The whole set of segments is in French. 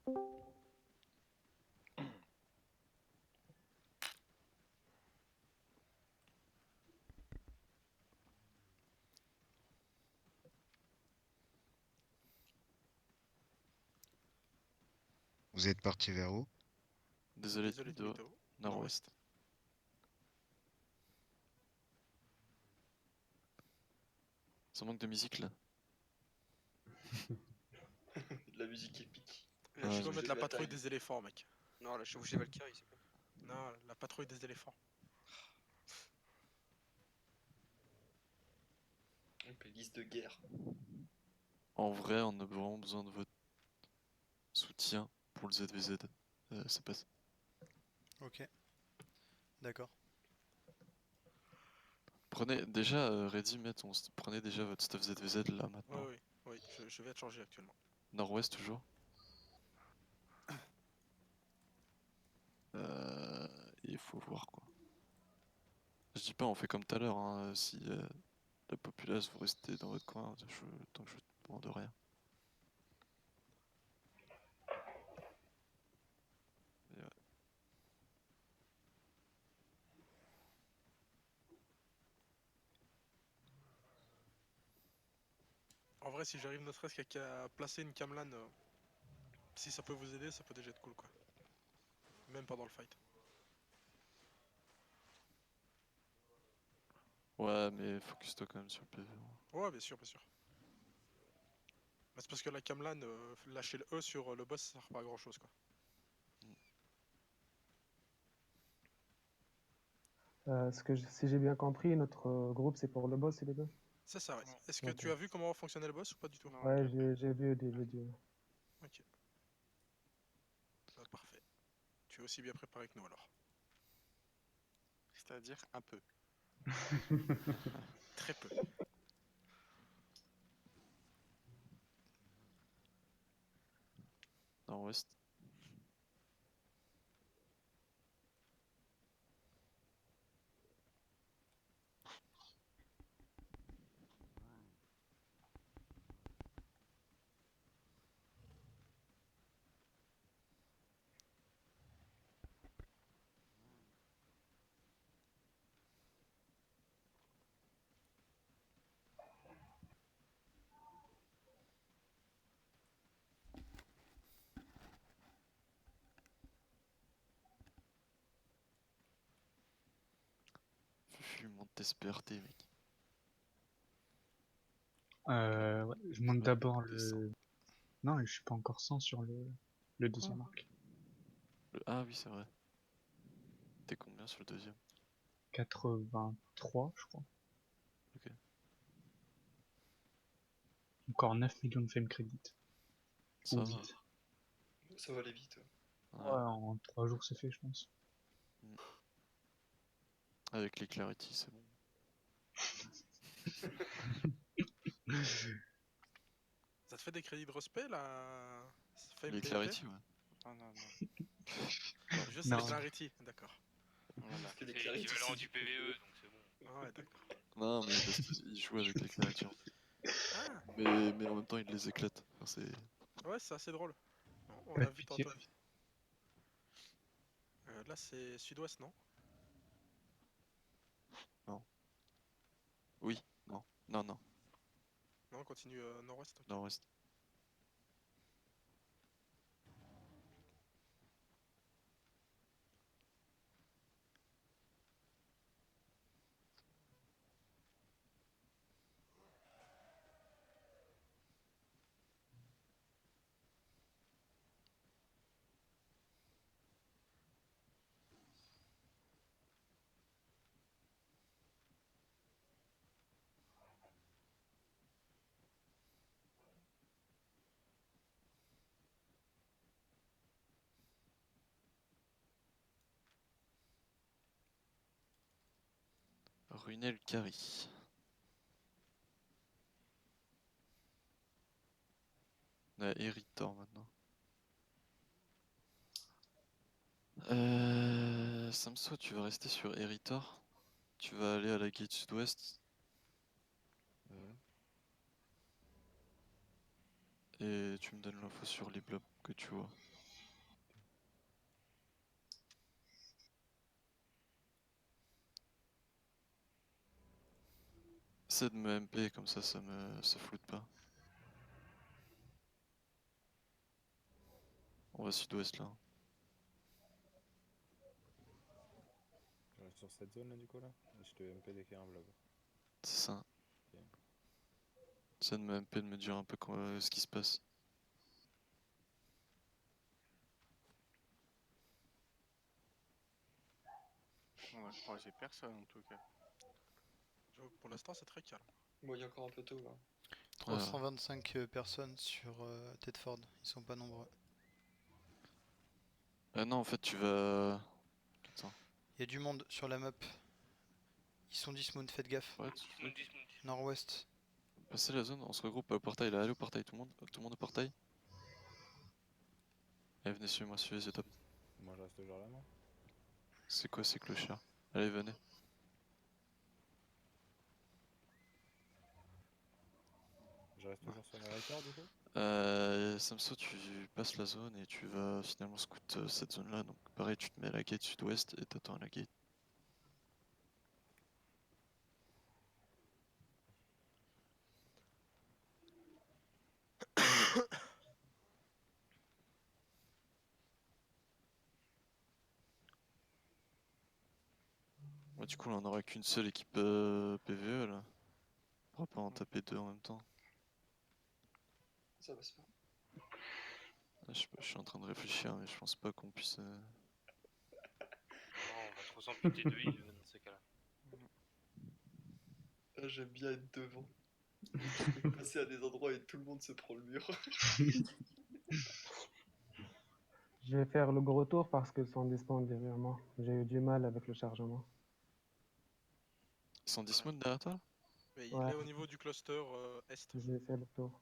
Vous êtes parti vers où? Désolé, Désolé Timido. Timido. Nord-ouest. Ça manque de musique là. De la musique épique. Là, Ouais, tu dois non. mettre la patrouille des éléphants, mec. Non, la chevauchée Valkyrie, c'est bon. Non, la patrouille des éléphants. Une playlist de guerre. En vrai, on a vraiment besoin de votre soutien pour le ZVZ. C'est pas ça. Ok, d'accord. Prenez déjà, Ready, prenez déjà votre stuff ZVZ là maintenant. Oui, je vais être changé actuellement. Nord-ouest toujours. Il faut voir quoi. Je dis pas on fait comme tout à l'heure, hein, si la populace vous restez dans votre coin, tant que je demande rien. Mais ouais. En vrai, si j'arrive ne serait-ce qu'à placer une camlan, si ça peut vous aider, ça peut déjà être cool quoi. Même pendant le fight. Ouais, mais focus-toi quand même sur le PV. Ouais, bien sûr, bien sûr. Mais c'est parce que la camlan, lâcher le E sur le boss, ça sert pas à grand chose quoi. Si j'ai bien compris, notre groupe c'est pour le boss et les deux. C'est ça, ouais. Ouais. Est-ce que Ok. tu as vu comment fonctionnait le boss ou pas du tout? Non, Ouais, j'ai pas vu. j'ai vu des vidéos. Ok. Bah, parfait. Tu es aussi bien préparé que nous alors. C'est-à-dire un peu. Très peu. Nord-ouest. Fufu, monte tes SPRT, mec. Ouais, je monte Ouais, d'abord descends. le... Non, je suis pas encore 100 sur le deuxième arc. Ah oui, c'est vrai. T'es combien sur le deuxième? 83, je crois. Ok. Encore 9 millions de fame credit. Ça Ou va. 8. Ça va aller vite. Ouais, Ouais. en 3 jours c'est fait, je pense. Avec les Clarity, c'est bon. Ça te fait des crédits de respect là? Fame Les PMP? Clarity, ouais. Non, non, non. Juste les Non. Clarity, d'accord. Voilà. Que des C'est clarités, l'équivalent c'est du du PVE, PvE. donc c'est bon. Ah ouais, d'accord. Non, mais parce qu'ils jouent avec les Clarity en fait. Ah, Mais en même temps, ils les éclatent. Enfin, ouais, c'est assez drôle. On Pas a de vu pitié. tantôt. Là, c'est sud-ouest, non? Non. Oui, non. Non, non. Non, on continue nord-ouest, ok. Nord-ouest. Runel Carry. On a Eritor maintenant. Samso, tu vas rester sur Eritor. Tu vas aller à la gate sud-ouest. Et tu me donnes l'info sur les blobs que tu vois. Essaie de me MP comme ça ça floute pas. On va sud-ouest là. Je reste sur cette zone là du coup là. Et je te MP dès qu'il y a un blob. C'est ça. Ok. Essaie de me MP, de me dire un peu ce qui se passe. On va croiser personne en tout cas. Pour l'instant, c'est très calme. Bon, il est encore un peu tôt là. 325 personnes sur Tedford, ils sont pas nombreux. Non, en fait, tu vas. Attends. Il y a du monde sur la map. Ils sont dismount, faites gaffe. Ouais, Nord-ouest. passer la zone, on se regroupe au portail là. Allez au portail, tout le monde au portail. Allez, venez, suivez-moi, suivez, c'est top. Moi je reste toujours là, moi. C'est quoi ces clochards? Allez, venez. Je reste toujours sur le record du coup. Samso, tu passes la zone et tu vas finalement scout cette zone là. Donc, pareil, tu te mets à la gate sud-ouest et t'attends à la gate. Bah, du coup, là, on aura qu'une seule équipe PVE là. On pourra pas en taper deux en même temps. Ça va se faire. Je sais pas, je suis en train de réfléchir, mais je pense pas qu'on puisse. Non, on va trop s'amputer de heal dans ces cas-là. Ah, j'aime bien être devant. Passer à des endroits et tout le monde se prend le mur. Je vais faire le gros tour parce qu'ils sont dispo derrière moi. J'ai eu du mal avec le chargement. Ils sont dismount derrière toi? Mais Ouais. il est au niveau du cluster est. Je vais faire le tour.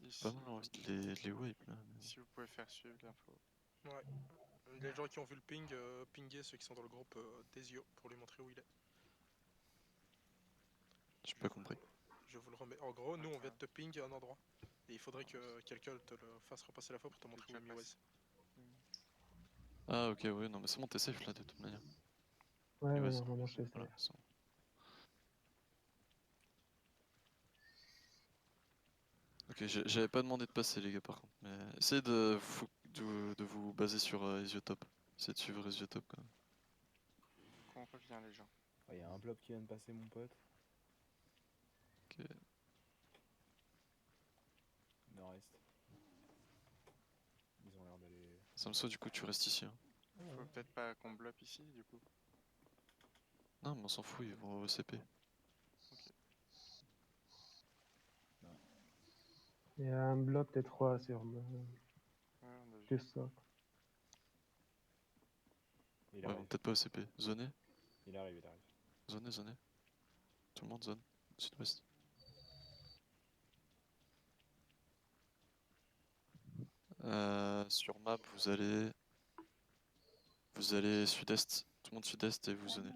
Ici, Pas mal, on reste les wipes là. mais- si vous pouvez faire suivre l'info. Ouais. Les gens qui ont vu le ping, pinguez ceux qui sont dans le groupe Desio pour lui montrer où il est. J'ai pas compris. Je vous le remets. En gros, nous on vient de te ping un endroit. Et il faudrait que quelqu'un te le fasse repasser la fois pour te montrer où est Miwez. Ah, ok, ouais, non, mais c'est bon, t'es safe là de toute manière. Ouais, Et ouais, vas-y, normalement je sais. voilà, c'est bon. Ok, j'avais pas demandé de passer les gars par contre, mais essayez de vous baser sur Isiotop. Essayez de suivre Isiotop quand même. Qu'on revient les gens. Il y a un blob qui vient de passer, mon pote. Ok. Nord-est. Ils ont l'air d'aller. Samso, du coup, tu restes ici. Hein. Faut peut-être pas qu'on bloque ici du coup. Non, mais on s'en fout, ils vont au CP. Il y a un bloc T3 sur le Ouais, on a vu. du socle. Il Ouais, arrive. bon, peut-être pas au CP. Zonez, Il arrive, il arrive. zonez. Tout le monde zone. Sud-ouest. Sur map, vous allez sud-est. Tout le monde sud-est et vous zonez.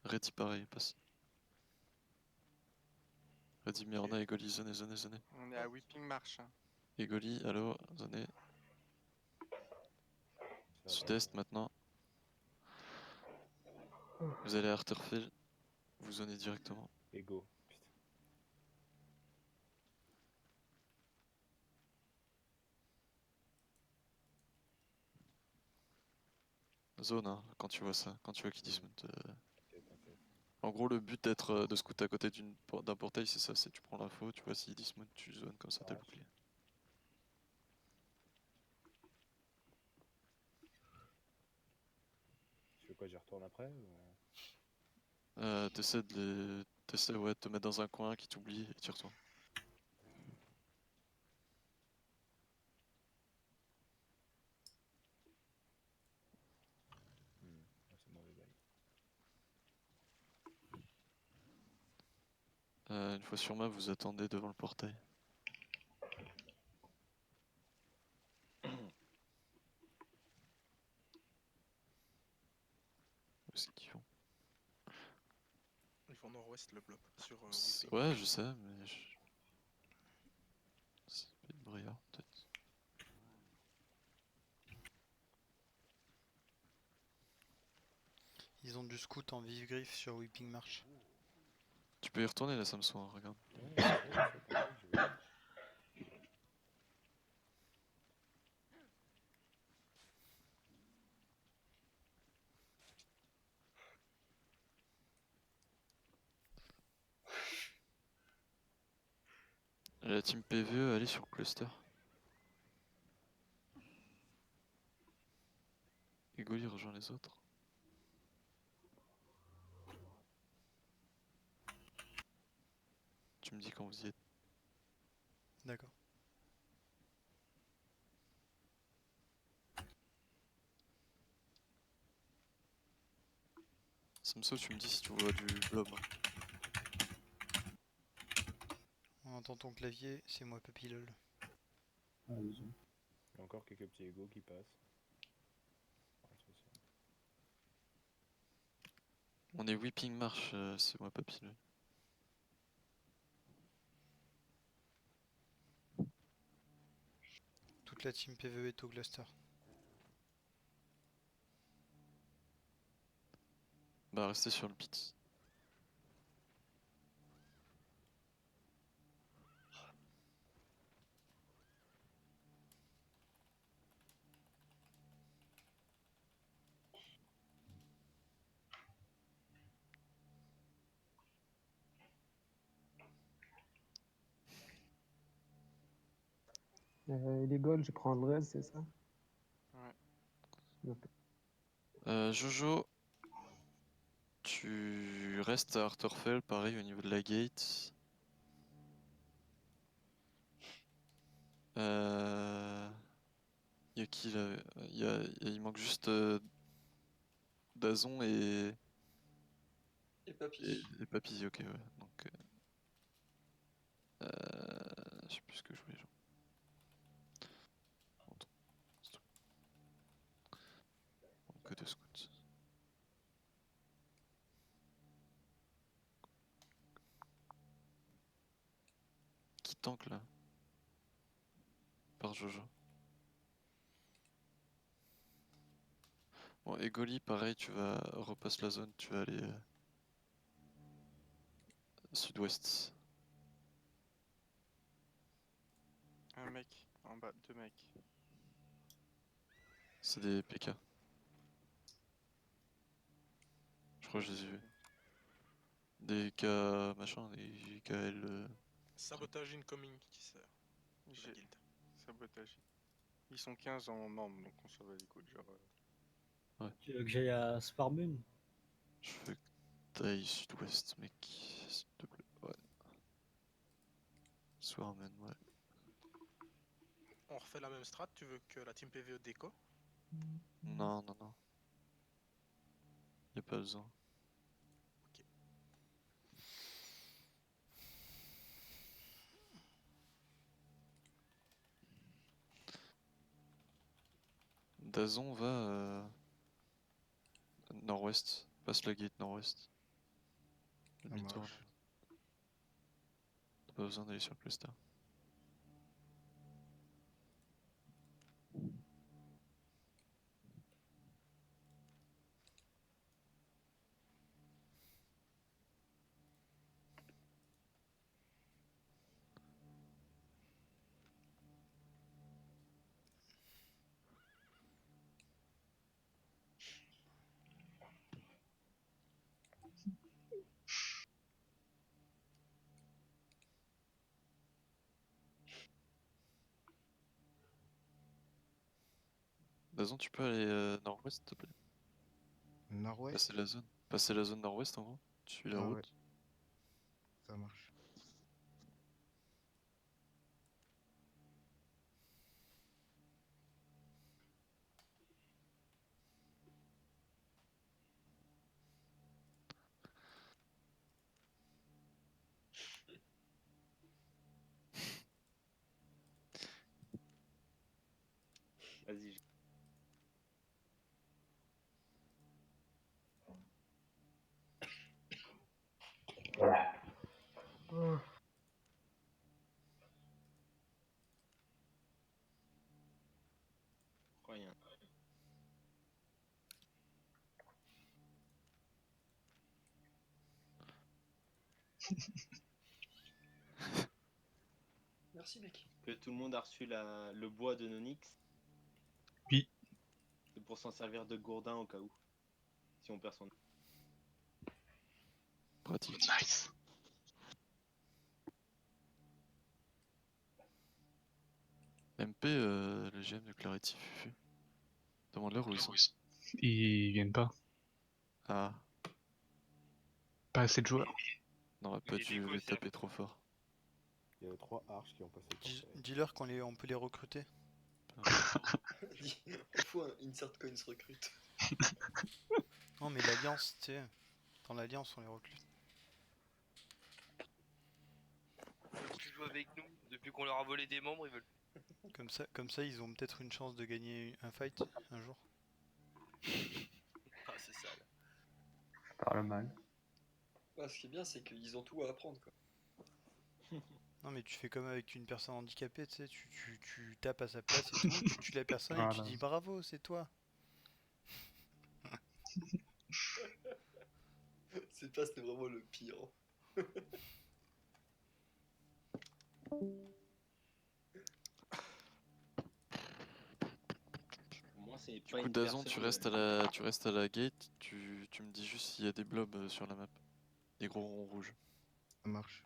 Ready pareil, passe. Ready, Myrna, Egoli, zonez. On est à Whipping Marsh. Hein. Egoli, allo, zonez. Ça va Sud-est pas. maintenant. Vous allez à Arterfield. Vous zonez directement. Et go. Putain. Zone, hein, quand tu vois ça, quand tu vois qu'ils dismount. T'inquiète. En gros, le but d'être de scout à côté d'un portail, c'est ça, c'est tu prends l'info, tu vois s'il dismount, tu zones comme ça, t'as le Ouais. bouclier. Tu veux quoi, j'y retourne après ou... T'essaies ouais, de te mettre dans un coin qui t'oublie et tu retournes. C'est mauvais bail. Une fois sur map, vous attendez devant le portail. Où est-ce qu'ils vont? Ils vont nord-ouest le bloc sur Ouais, je sais, mais c'est pas de brouillard, peut-être. ils ont du scout en vif griffe sur Whipping March. Tu peux y retourner là, Samson, hein, regarde. Ouais, c'est vrai, t'inquiète, je vais. La team PVE, allez sur cluster. Et Goli rejoint les autres. Tu me dis quand vous y êtes. D'accord. Samso, tu me dis si tu vois du blob. On entend ton clavier, c'est moi Papy lol. Il y a encore quelques petits égos qui passent. Pas de soucis. On est Whipping March, c'est moi Papy. Toute la team PVE est au cluster. Bah restez sur le pit. Les goals, je prends le reste, c'est ça? Ouais. Ok. Jojo, tu restes à Arthurfell, pareil au niveau de la gate. Y'a qui là? Il manque juste Dazon et Et papy. Papy, ok, ouais. Donc, je sais plus ce que je voulais, genre. Attends, c'est tout. Que deux scouts. Qui tank là? Par Jojo. Bon, et Goli, pareil, tu vas repasser la zone, tu vas aller sud-ouest. Un mec en bas, 2 mecs. C'est des PK. Je crois que je les ai vus. Des K machin, des KL. Sabotage incoming qui sert. De la J'ai guilde. sabotage. Ils sont 15 en membres, donc on s'en va les couilles. Genre, Tu veux que j'aille à Sparmoon? Je veux que t'ailles sud-ouest, mec. S'il te plaît. Ouais. Swarman, ouais. On refait la même strat, tu veux que la team PVE déco? Non, non, non. Y'a pas besoin. Ok. Dazon va nord-ouest. Passe la gate nord-ouest. Ça Demi-tour. marche. T'as pas besoin d'aller sur le cluster. Dazon, tu peux aller nord-ouest, s'il te plaît. Nord-ouest? Passer la zone. Passer la zone nord-ouest en gros. Tu suis la Ah route. ouais. Ça marche. Vas-y. Rien. Merci, mec. Que tout le monde a reçu le bois de Nonix. Oui. C'est pour s'en servir de gourdin au cas où. Si on perd son. Pratique. Nice. MP, le GM de Clarity Fufu. Demande-leur où ils sont. Ils viennent pas. Ah, Pas assez de joueurs. on aurait pas dû les taper trop fort. Il y a 3 arches qui ont passé le temps. Dis-leur on peut les recruter. Il faut un insert coins recrute. Non, mais l'Alliance, tu sais. Dans l'Alliance, on les recrute. Ils veulent plus jouer avec nous. Depuis qu'on leur a volé des membres, ils veulent. Comme ça, ils ont peut-être une chance de gagner un fight un jour. Ah, c'est sale. Parle mal. Ah, ce qui est bien, c'est qu'ils ont tout à apprendre, quoi. Non, mais tu fais comme avec une personne handicapée, tu sais, tu tapes à sa place et tout, tu tues la personne et tu Voilà. dis bravo, c'est toi. C'est pas, c'était vraiment le pire. Moi, c'est Du pas coup, une Dazon, personne, tu restes à la gate, tu me dis juste s'il y a des blobs sur la map. Des gros ronds rouges. Ça marche.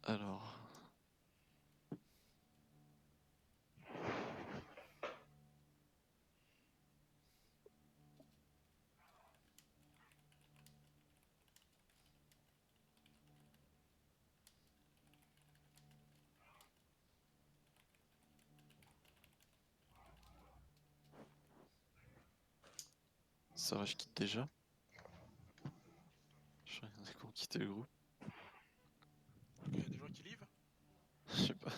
Alors. Ça va, je quitte déjà. Je rien qu'on quitter le groupe. Il y a des gens qui livrent. Je sais pas.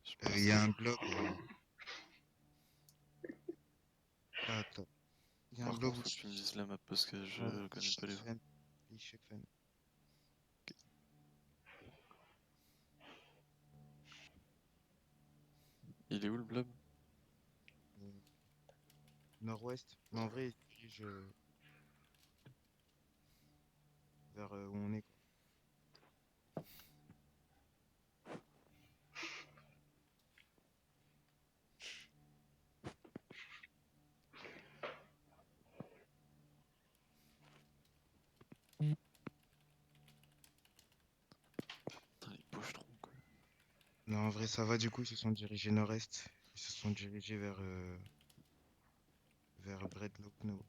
Je pense Il y a un blob. Ah, attends. Il y a un Par blob contre, faut que tu me dises la map parce que je connais pas les gens. Il est où le blob? Nord-ouest. Mais en vrai, il se dirige vers où on est, quoi. Putain, les pochetrons quoi. Non, en vrai, ça va, du coup, ils se sont dirigés nord-est. Ils se sont dirigés vers Breadlock-No.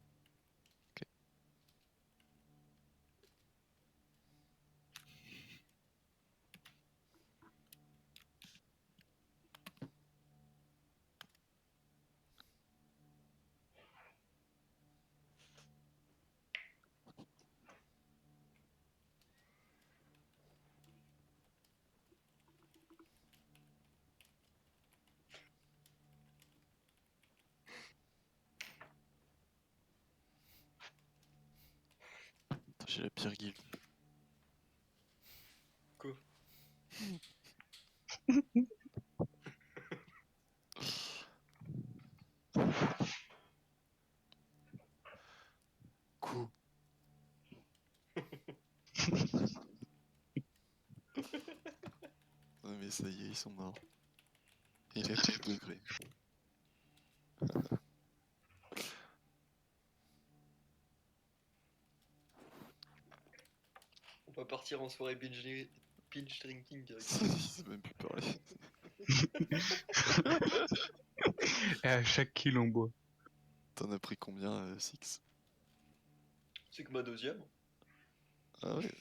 Putain, j'ai la pire guilde. Quoi? Coup. Non mais ça y est, ils sont morts. Il est tout degré. On va partir en soirée binge drinking Il directement. sait même plus parler. Et à chaque kill on boit. T'en as pris combien, Six? C'est que ma deuxième. Ah ouais.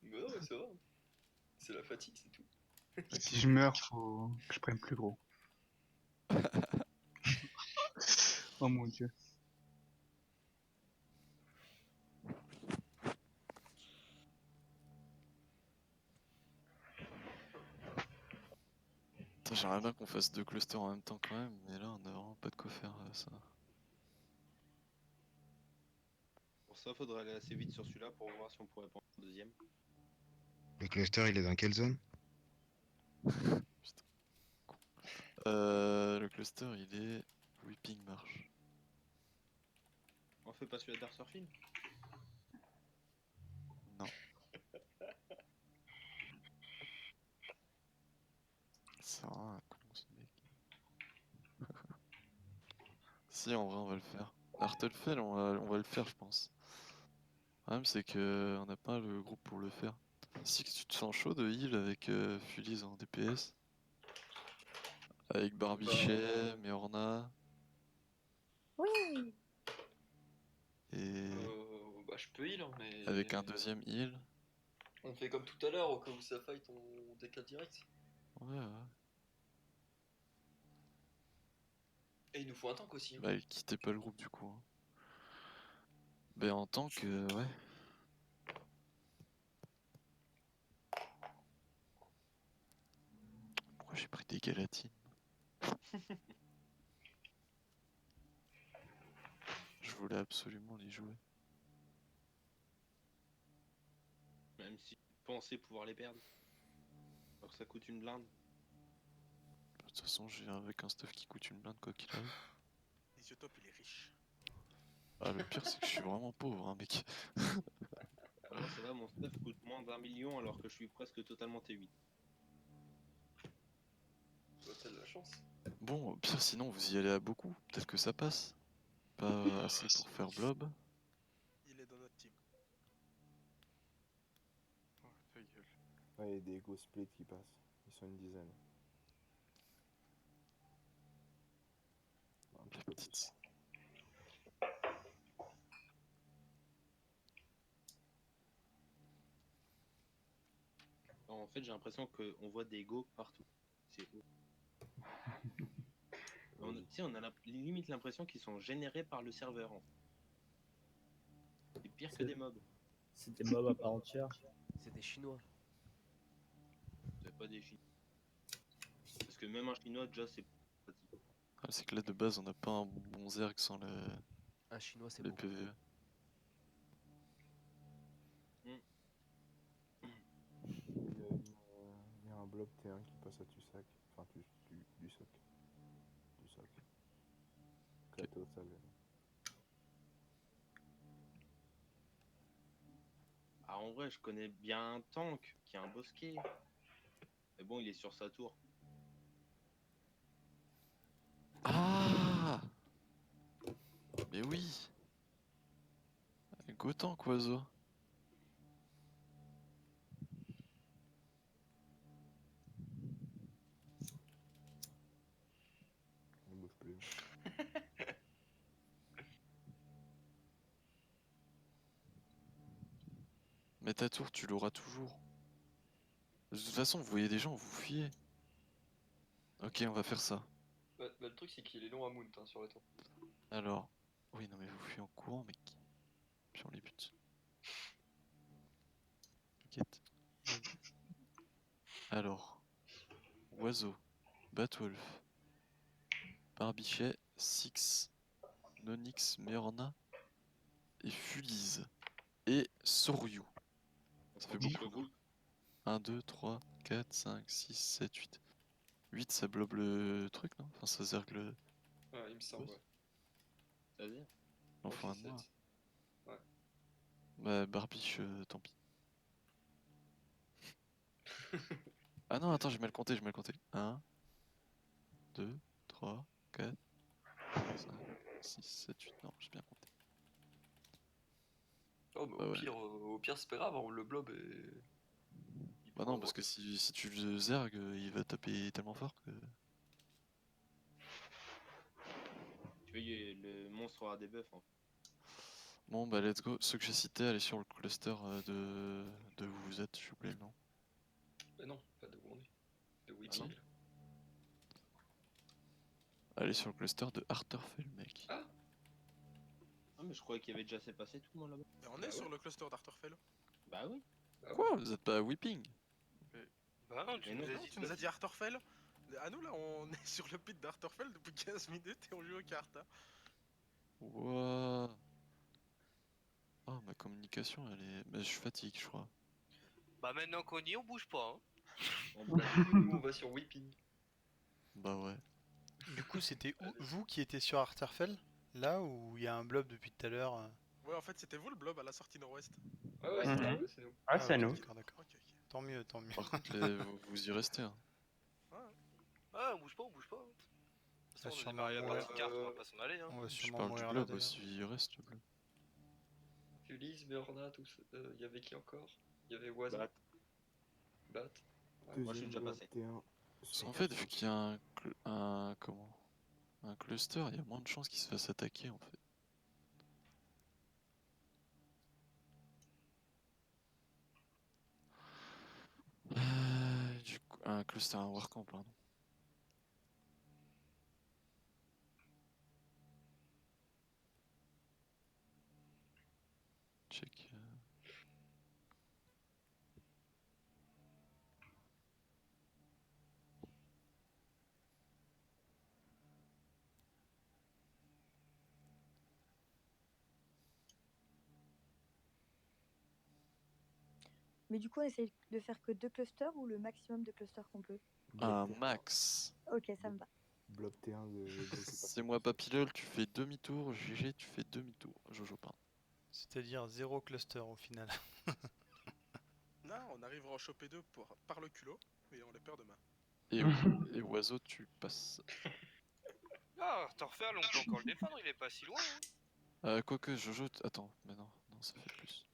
Bah ouais, ça va. C'est la fatigue, c'est tout. Si je meurs, faut que je prenne plus gros. Oh mon dieu. Putain, J'aimerais bien qu'on fasse 2 clusters en même temps quand même, mais là on a vraiment pas de quoi faire ça. Pour ça, faudrait aller assez vite sur celui-là pour voir si on pourrait prendre le deuxième. Le cluster, il est dans quelle zone? Le cluster il est Whipping Marsh. On fait pas celui-là d'Arthur Field? Non. C'est vraiment un con ce mec. Si en vrai on va le faire. Artelfell on va le faire je pense. Le problème c'est que on n'a pas le groupe pour le faire. Si tu te sens chaud de heal avec Fulis en DPS. Avec Barbichet, Meorna. Oui. Et Bah je peux heal hein, mais... avec un deuxième heal. On fait comme tout à l'heure, au cas où ça fight, on décale direct. Ouais. Et il nous faut un tank aussi. Hein. Bah il quittait pas le groupe du coup. Hein. Ben en tant que... ouais. Pourquoi j'ai pris des galatines? Je voulais absolument les jouer. Même si je pensais pouvoir les perdre. Alors que ça coûte une blinde. De toute façon j'ai avec un stuff qui coûte une blinde quoi qu'il arrive. Isiotop, il est riche. Ah le pire c'est que je suis vraiment pauvre hein mec. Moi ça va, mon stuff coûte moins d'1 million alors que je suis presque totalement T8. T'as de la chance. Bon au pire sinon vous y allez à beaucoup. Peut-être que ça passe. Pas assez pour faire blob. Il est dans notre team. Oh, ta gueule. Ouais, il y a des Ego Split qui passent. Ils sont une dizaine. Un petit peu plus. En fait j'ai l'impression qu'on voit des go partout. C'est ouf. Tu sais, on a limite l'impression qu'ils sont générés par le serveur. En fait. C'est pire que des mobs. C'est des mobs à part entière. C'est des Chinois. C'est pas des Chinois. Parce que même un Chinois déjà c'est pratique. Ah, c'est que là de base on n'a pas un bon Zerg sans Un Chinois c'est les bon. PVE. Il y a un blob T1 qui passe à Tussac. Enfin, du soc. Du soc. Kato, ça vient. Ah, en vrai, je connais bien un tank qui a un bosquet. Mais bon, il est sur sa tour. Ah mais oui. Gotan Quazo. Il bouge plus. Mais ta tour tu l'auras toujours. De toute façon vous voyez des gens, vous fuyez. Ok on va faire ça. Bah, le truc c'est qu'il est long à mount hein, sur le tour. Alors. Oui non mais vous fuyez en courant mec. Puis on les bute. T'inquiète. Alors. Oiseau. Batwolf. Barbichet. Six. Nonix. Meorna. Et Fulise. Et Soryu. Ça fait beaucoup. 1, 2, 3, 4, 5, 6, 7, 8. 8 ça blobe le truc non? Enfin ça zergle le... Ouais, il me semble, ouais. Ça veut dire? Il en faut un de moi. Ouais. Bah Barbiche, tant pis. Ah non attends j'ai mal compté, 1, 2, 3, 4, 5, 6, 7, 8, non j'ai bien compté. Oh, mais Bah ouais. au pire c'est pas grave, hein, le blob est... Bah non parce que si tu le zerg, il va taper tellement fort que... Tu vois, le monstre aura des buffs. En fait. Bon bah let's go, ceux que j'ai cités, allez sur le cluster de où vous êtes, j'ai oublié le nom. Bah non, pas de où on est. De Ah Whipping. non. Allez sur le cluster de Arthurfell mec. Ah mais je croyais qu'il y avait déjà assez passé tout le monde là-bas. Et on est sur le cluster d'Arthurfell. Bah oui. Quoi? Vous êtes pas à Whipping? Bah non, tu Mais nous non, as dit. Tu nous as dit Arthurfell, Ah nous là on est sur le pit d'Arterfeld depuis 15 minutes et on joue aux cartes. Hein. Wouah. Ah, ma communication, elle est. Mais je suis fatigué, je crois. Bah maintenant qu'on y est, on bouge pas. Hein. Nous, on va sur Weeping. Bah ouais. Du coup, c'était vous qui étiez sur Arterfell? Là où il y a un blob depuis tout à l'heure Ouais, en fait, c'était vous le blob à la sortie nord-ouest. Ouais, c'est nous. Ah, c'est ok, nous. D'accord, d'accord. Tant mieux, tant mieux. Par contre, vous y restez. Hein. Ah, on bouge pas, on bouge pas. De toute va façon, on est sûrement démarré à mourir. partie de carte, on va pas s'en aller. Hein. On va Je sûrement parle du mourir là blob d'ailleurs. aussi, il reste le blob. Ulysse, Meorna, tout ça. Il y avait qui encore? Il y avait Oiseau. Bat. Moi, je suis déjà passé. Parce qu'en fait, vu qu'il y a un cluster, il y a moins de chances qu'il se fasse attaquer en fait. Du coup, un cluster, un Warcamp, pardon. Check. Mais du coup, on essaye de faire que 2 clusters ou le maximum de clusters qu'on peut? Un max. Ok, ça me va. Blob T1 de C'est moi Papillol, tu fais demi-tour, GG, tu fais demi-tour. Jojo, pardon. C'est-à-dire 0 cluster au final. Non, on arrivera à en choper 2 par le culot et on les perd demain. Et Oiseau, tu passes. Ah, Arterfell, on peut encore le défendre, il est pas si loin. Hein. Quoique, Jojo, attends, mais non, ça fait plus.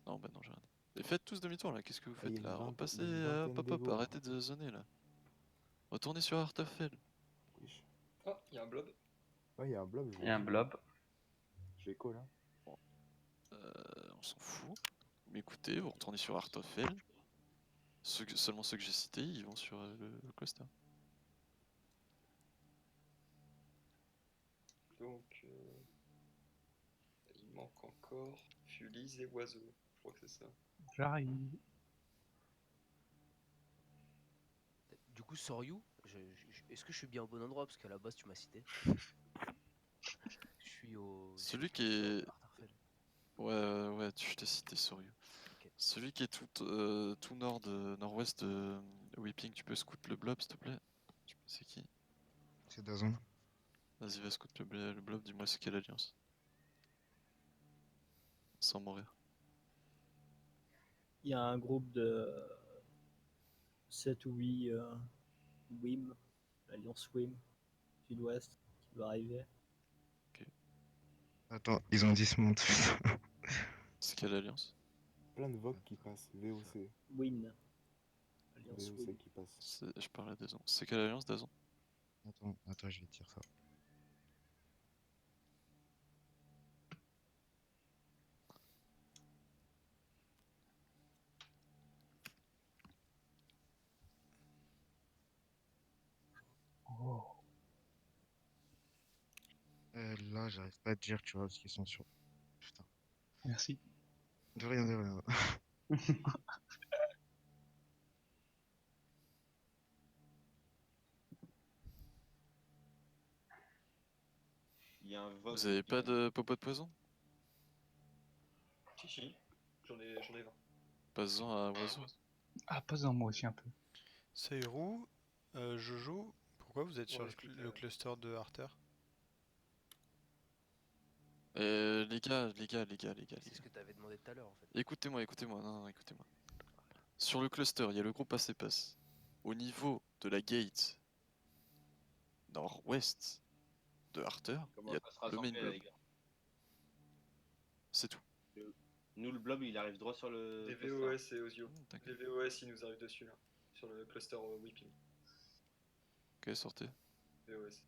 Non, bah non, j'ai rien dit. Et faites tous demi-tour là, qu'est-ce que vous il y a faites une là? vingtaine- Repassez, il y a une vingtaine hop, d'égos. arrêtez de zoner là. Retournez sur Artefel. Ah, il y a un blob. Ouais, il y a un blob. Il y a un blob. Je vais call, hein. On s'en fout. Mais écoutez, vous retournez sur Artefel. Seulement ceux que j'ai cités, ils vont sur le cluster. Donc, il manque encore Fulis et Oiseau. Je crois que c'est ça. J'arrive. Du coup, Soryu, est-ce que je suis bien au bon endroit? Parce qu'à la base, tu m'as cité. Je suis au. Celui qui est. Ouais, je t'ai cité Soryu. Celui qui est tout nord-ouest de Weeping, tu peux scout le blob s'il te plaît? C'est qui? C'est Dazon. Vas-y, va scout le blob, dis-moi c'est quelle alliance. Sans mourir. Il y a un groupe de 7 ou 8 WIM, l'alliance WIM, sud-ouest, qui doit arriver. Attends, ils ont dismount. C'est quelle alliance? Plein de Vogue qui passent. VOC. WIN. Alliance VOC WIN. qui passe. Je parlais d'Azon. C'est quelle alliance d'Azon? Attends, je vais te dire ça. Oh. Là, j'arrive pas à te dire, tu vois, parce qu'ils sont sur. Putain. Merci. De rien, de rien. Il y a un vote. Vous avez pas de popo de poison? Si, j'en ai 20. Passe-en à Oiseau. Ah, passe dans moi aussi un peu. Seirou, Jojo, pourquoi vous êtes sur Ouais, le cluster de Arter? Les gars. C'est ce que t'avais demandé tout à l'heure en fait. Écoutez-moi, non, écoutez-moi. Sur le cluster, il y a le groupe AC-Pass. Au niveau de la gate nord-ouest de Arter, il y a le main blob. C'est tout. Nous, le blob, il arrive droit sur le. Des cluster. VOS et Ozio. Des VOS, ils nous arrivent dessus là. Sur le cluster Weeping. Ok, sortez. VOS.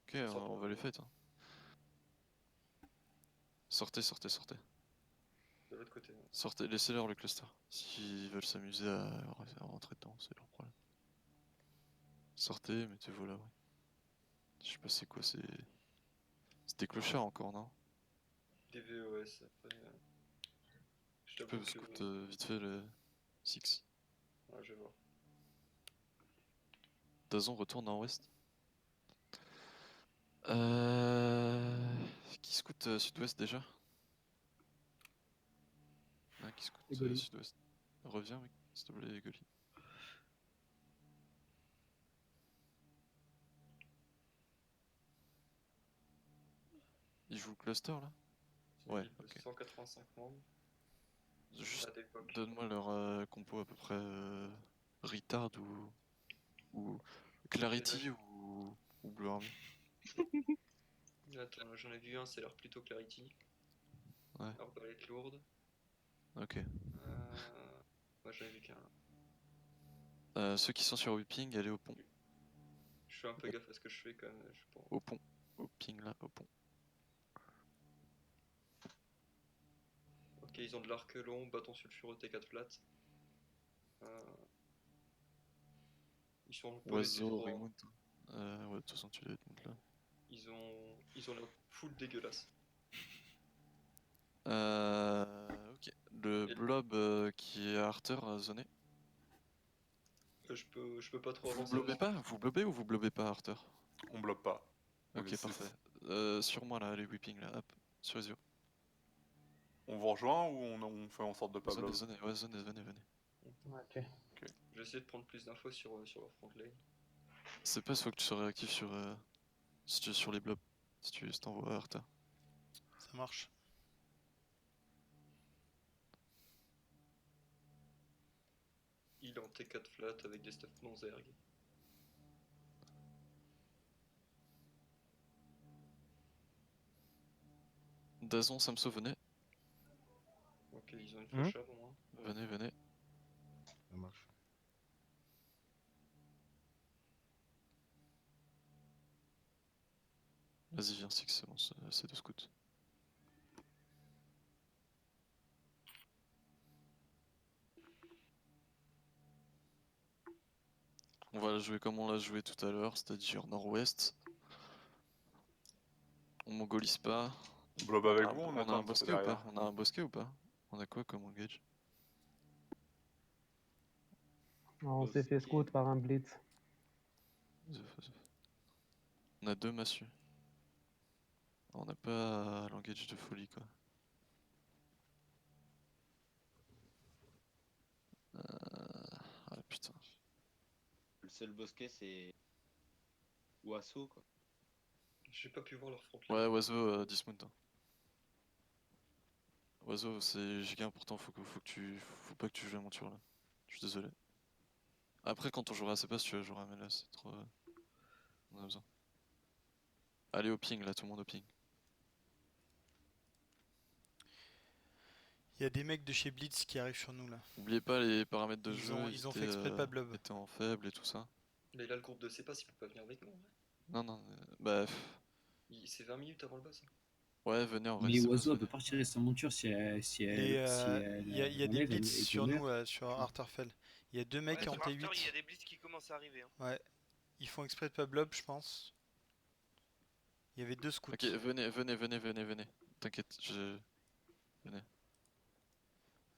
Ok, on va les fêter. Hein. Sortez. De l'autre côté. Ouais. Sortez, laissez-leur le cluster. S'ils veulent s'amuser à rentrer dedans, c'est leur problème. Sortez, mettez-vous là, ouais. Je sais pas c'est quoi, c'est des clochards encore, non? Des VOS, après. Je Tu peux t'avoue scout que... vite fait le 6. Ouais, je vais voir. Dazon retourne en ouest. Qui scoute sud-ouest déjà? Qui scoute Egoli. sud-ouest. Reviens, mec, s'il te plaît, Egoli. Il joue le cluster là? C'est une Ouais, ville de ok. 185 membres. Juste À l'époque. donne-moi leur compo à peu près Retard ou Clarity ou Blue Army. Attends, j'en ai vu un, c'est l'air plutôt Clarity. Ouais. Arbalète lourde. Ok. Moi j'en ai vu qu'un. Ceux qui sont sur Whipping, allez au pont. Je fais un peu gaffe à ce que je fais quand même. Je sais pas. Au pont. Au ping là, au pont. Ok, ils ont de l'arc long, bâton sulfureux T4 flat. Ils sont paumés du Oiseau, froid. Remount. Ouais, de toute façon, tu les montes là. Ils ont l'air full dégueulasse. Ok. Le blob qui est à Arthur zoné. Je peux pas trop Vous avancer. blobez pas? Vous blobez ou vous blobez pas Arthur? On bloque pas. On Ok, laisse- parfait. Sur moi là, les whipping là, hop, sur les yeux. On vous rejoint ou on fait en sorte de pas bloquer? Zoné, ouais, zoné, venez. Ok. Je vais essayer de prendre plus d'infos sur leur front lane. C'est pas, faut que tu sois réactif sur les blobs. Si tu t'envoies à Arthur. Ça marche. Il est en T4 flat avec des stuff non zerg. Dazon, Samso, venez. Ok, ils ont une flash au moins. Venez. Ça marche. Vas-y, viens, Six, c'est bon, c'est de scout. On va la jouer comme on l'a joué tout à l'heure, c'est-à-dire nord-ouest. On mongolise pas. On blobe avec vous, on a un bosquet ou pas? On a un bosquet ou pas? On a quoi comme engage? On s'est fait scout par un blitz. On a 2 massues. On n'a pas l'engage de folie quoi. Ah putain. Le seul bosquet c'est Oiseau quoi. J'ai pas pu voir leur front lane. Ouais, oiseau, dismount. Oiseau, c'est giga important, faut pas que tu joues la monture là. Je suis désolé. Après, quand on jouera à ces passes, tu vas jouer à mais là, c'est trop. On a besoin. Allez au ping là, tout le monde au ping. Il y a des mecs de chez Blitz qui arrivent sur nous là. Oubliez pas les paramètres de jeu. Ils ont fait exprès de pas blob. Ils étaient en faible et tout ça. Mais là, le groupe de C pass, il peut pas venir avec nous. Ouais. Non, bah. C'est 20 minutes avant le boss. Ouais, venez en vrai. Mais Oiseau, elle peut pas retirer sa monture si elle. Il y a des blitz sur nous, sur Arthurfell. Il y a 2 mecs Ouais, en sur Arthur, T8. il y a des blitz qui commencent à arriver. Hein. Ouais. Ils font exprès de pas blob, je pense. Il y avait 2 scouts. Ok, venez. T'inquiète, venez.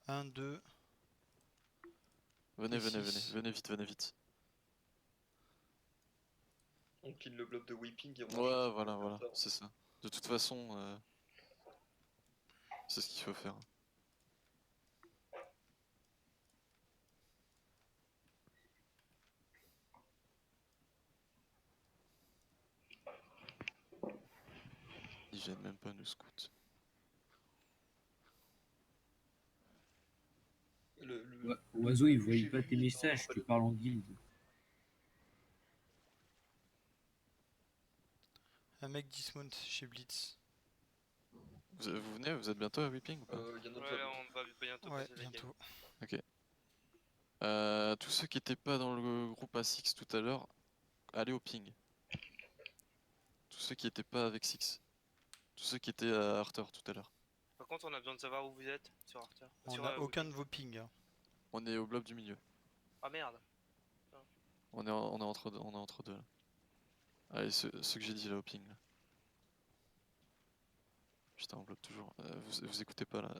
1, 2. Venez vite. On kill le blob de whipping et on Ouais, voilà, c'est ça. De toute façon, c'est ce qu'il faut faire. Ils viennent même pas nous scout. Oiseau, il voyait pas tes messages, tu parles en guilde. Un mec dismount chez Blitz. Vous venez, vous êtes bientôt à Whipping ou pas? Ouais, là, on va bientôt Ouais, passer la game. bientôt. Ok. Tous ceux qui étaient pas dans le groupe A6 tout à l'heure, allez au ping. Tous ceux qui étaient pas avec Six. Tous ceux qui étaient à Arthur tout à l'heure. Par contre, on a besoin de savoir où vous êtes sur Arthur. On a aucun de vos pings. Hein. On est au blob du milieu. Ah merde. On est entre deux là. Allez, ceux que j'ai dit là au ping là. Putain, on bloque toujours. Vous écoutez pas là.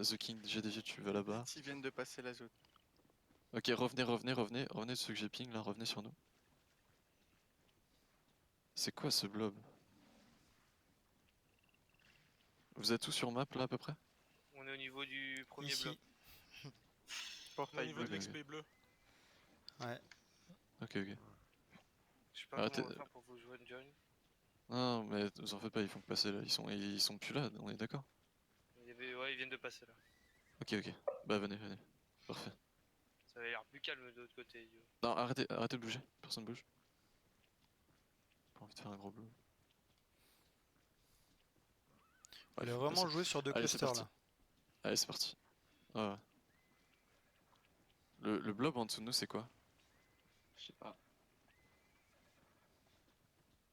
The King, GDG, tu vas là-bas. Ils viennent de passer la zone. Ok, revenez ceux que j'ai ping là, revenez sur nous. C'est quoi ce blob? Vous êtes où sur map là à peu près? On est au niveau du premier Ici. bloc. On est au Portail niveau bleu. de l'XP bleu. Ouais. Ok. Je sais pas Arrêtez. comment on va faire pour vous jouer une join. Non, mais vous en faites pas, ils font que passer là. Ils sont plus là, on est d'accord? Ouais, ils viennent de passer là. Ok. Bah venez. Parfait. Ça avait l'air plus calme de l'autre côté. Yo. Non, arrêtez de bouger. Personne bouge. J'ai pas envie de faire un gros blob. On Ouais, va faut vraiment passer. jouer sur 2 Allez, c'est clusters parti. là. Allez, c'est parti. Ouais. Le blob en dessous de nous, c'est quoi? Je sais pas.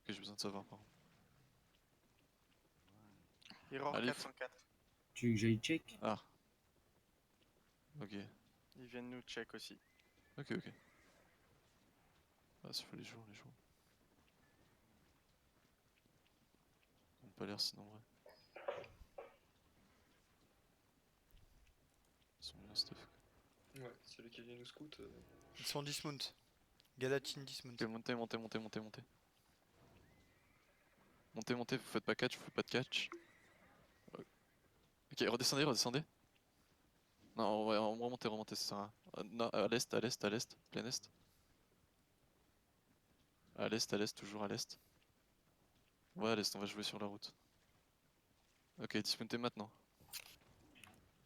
Ok, j'ai besoin de savoir par contre. Error Allez, 404. Tu veux que j'aille check? Ah. Ok. Ils viennent nous check aussi. Ok. Ah, s'il faut les jours. Ils ont pas l'air si nombreux. Ils sont bien stuff. Ouais, celui qui vient nous scout. Ils sont dismount. Galatine dismount. Ok, montez. Montez, vous faites pas catch, vous faites pas de catch. Ok, redescendez. Non, on va remonter, ça sert à rien. Non, à l'est, plein est. À l'est, toujours à l'est. Ouais, à l'est, on va jouer sur la route. Ok, dismountez maintenant.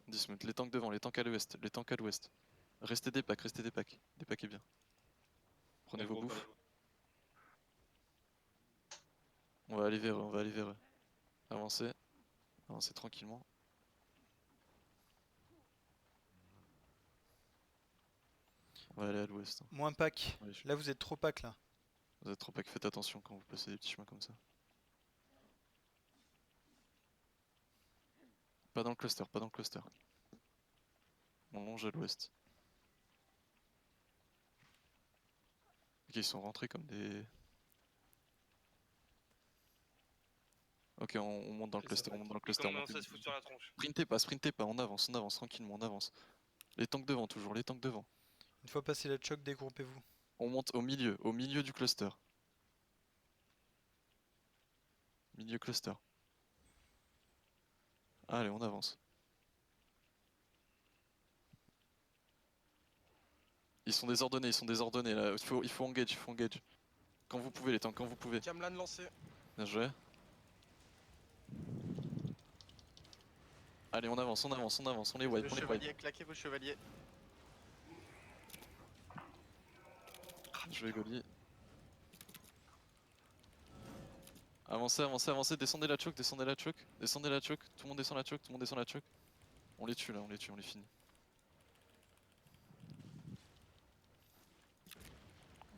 Dismount, les tanks devant, les tanks à l'ouest. Restez des packs. Dépackez bien. Prenez vos bouffes. On va aller vers eux. Avancez tranquillement. On va aller à l'ouest. Moins pack. Ouais, Là vous êtes trop pack là. Vous êtes trop pack, faites attention quand vous passez des petits chemins comme ça. Pas dans le cluster. On longe à l'ouest. Ok, ils sont rentrés comme des... Ok, on monte dans le cluster, Ils commencent à se foutre sur la tronche. Sprintez pas, on avance, tranquillement, on avance. Les tanks devant, toujours, Une fois passé la choc, dégroupez-vous. On monte au milieu du cluster. Milieu cluster. Allez, on avance. Ils sont désordonnés là, il faut engage. Quand vous pouvez les tanks, quand vous pouvez. Camlan lancé. Bien joué. Allez, on avance, on les wipe, Le chevalier, claquez vos chevaliers. Je vais Goli. Avancez, descendez la choke, tout le monde descend la choke. On les tue, on les finit.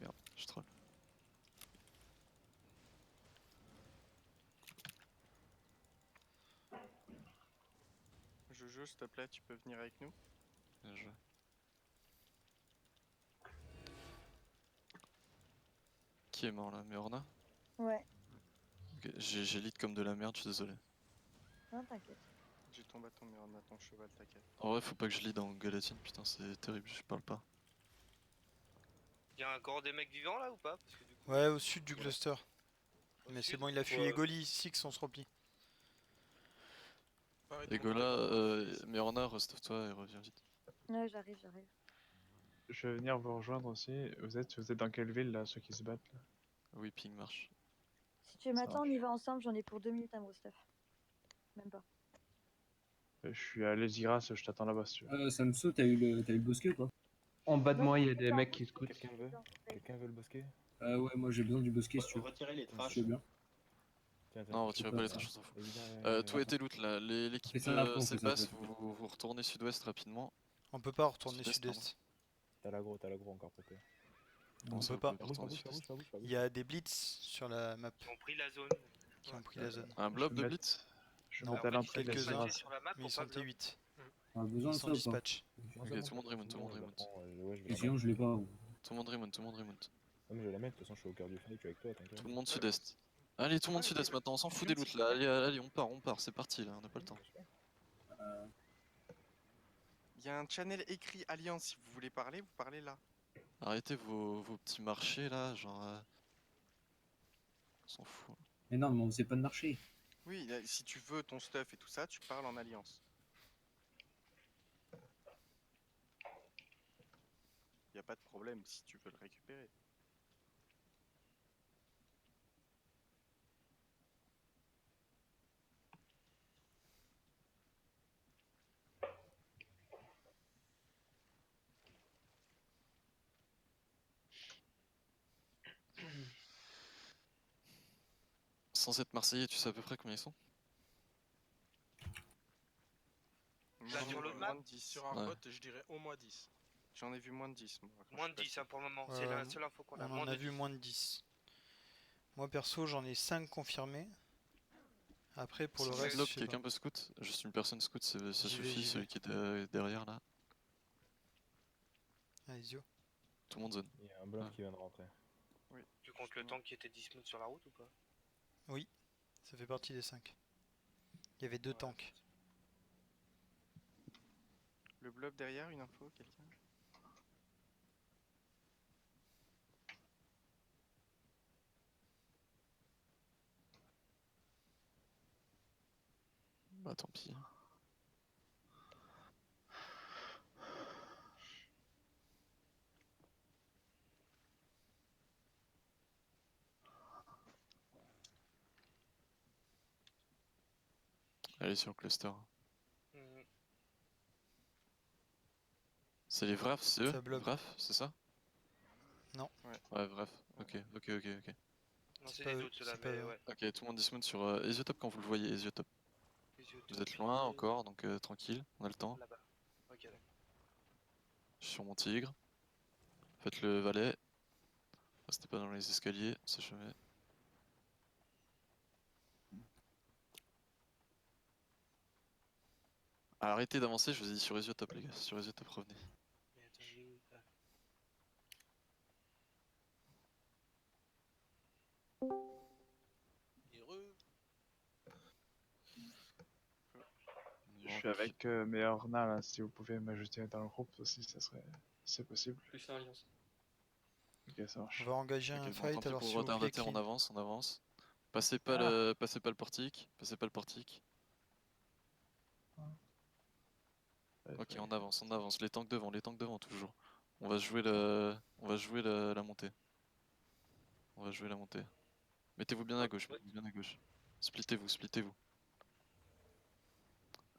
Merde, je troll. Jojo, s'il te plaît, tu peux venir avec nous. Bien joué. Qui est mort là? Meorna? Ouais. Ok, j'ai lead comme de la merde, je suis désolé. Non, t'inquiète. J'ai ton bâton, mais on a ton cheval, t'inquiète. En vrai, faut pas que je lead en Galatine, putain, c'est terrible, je parle pas. Y'a encore des mecs vivants là ou pas? Parce que, du coup, Ouais, au sud du cluster. Mais c'est bon, il a fui Egoli, Six on se replie. Egola, Meorna, restove-toi et reviens vite. Ouais, j'arrive. Je vais venir vous rejoindre aussi. Vous êtes dans quelle ville là, ceux qui se battent là? Oui, ping marche. Si tu m'attends, on y va ensemble, j'en ai pour 2 minutes à mon stuff. Même pas. Je suis à Léziras, je t'attends là-bas si tu veux. Samso, t'as eu le bosquet ou pas? En bas de moi, il y a des mecs qui scoutent. Quelqu'un veut le bosquet? Ouais, moi j'ai besoin du bosquet si tu veux. Retirer les Si trash. tu veux bien. Non, retirez pas les trash, on s'en fout. Tout était loot là, l'équipe Fais ça après, on fait ça s'efface, après. vous retournez sud-ouest rapidement. On peut pas retourner Sud-est, sud-est. T'as l'agro encore peut-être. On ça, peut pas. vous pouvez retourner sud-est. Il y a des blitz sur la map Ils ont pris la zone. qui ont pris la zone. Un blob de blitz? Non, mettre à l'entrée de quelques-uns, Léziras. sur la map mais pour ils pas sont bloquer. T8. On a besoin Ils de sont ça ou pas? dispatch. Ok, tout le monde remonte. Et sinon je l'ai pas. Tout le monde remonte. Non mais je vais la mettre, de toute façon je suis au cœur du fight, je suis avec toi, t'inquiète. Tout le monde sud-est. Allez, tout le monde sud-est maintenant, on s'en fout des loots là. Allez, on part, c'est parti là, on n'a pas le temps. Il y a un channel écrit Alliance, si vous voulez parler, vous parlez là. Arrêtez vos petits marchés là, genre. On s'en fout. Mais non, mais on faisait pas de marché. Oui, si tu veux ton stuff et tout ça, tu parles en Alliance. Y a pas de problème si tu veux le récupérer. Sans être Marseillais, tu sais à peu près combien ils sont? Là, sur l'autre map, Moins de 10. Sur Arbot, je dirais au moins 10. J'en ai vu moins de 10, moi. quand moins je de suis 10 hein, pour le moment. Ouais, C'est la seule info qu'on a. on Moins en a de vu 10. moins de 10. Moi perso, j'en ai 5 confirmés. Après, pour le S'il reste, bloque, je sais quelqu'un pas. peut scout? Juste une personne scout, ça J'y vais, suffit, j'y celui vais. qui est derrière là. Allez, Zio. Tout le monde zone. Il y a un bloc Ouais. qui vient de rentrer. Oui. Tu comptes le tank qui était 10 minutes sur la route ou pas? Oui, ça fait partie des 5. Il y avait 2 tanks. Le blob derrière, une info, quelqu'un? Bah tant pis. Allez sur le cluster. Mhm. C'est les Vraf, c'est eux? Ça bloque. Vraf, c'est ça? Non. Ouais, Vraf. Ok. Non, c'est pas les eux, autres ceux-là, c'est pas mais eux. ouais. Ok, tout le monde dismount sur Esiotop quand vous le voyez, Esiotop. Esiotop, Vous êtes loin encore, donc tranquille, on a le temps. Là-bas. Ok, d'accord. Je suis sur mon tigre. Faites le valet. Restez pas dans les escaliers, c'est jamais. Arrêtez d'avancer, je vous ai dit sur Esiotop les gars, sur Esiotop revenez. Mais attends, il est où? Ah. Je suis avec Méorna là, si vous pouvez m'ajouter dans le groupe aussi, ça serait. C'est possible. Plus un alliance. Ok, ça marche. On va engager Ok, un bon, tant fight, pis alors pour s'il vous plaît, retardateur, on clean. avance, on avance. Passez pas le portique, passez pas le portique. Ok, on avance, les tanks devant toujours. On va jouer la montée. On va jouer la montée. Mettez-vous bien à gauche, mettez-vous bien à gauche. Splittez-vous.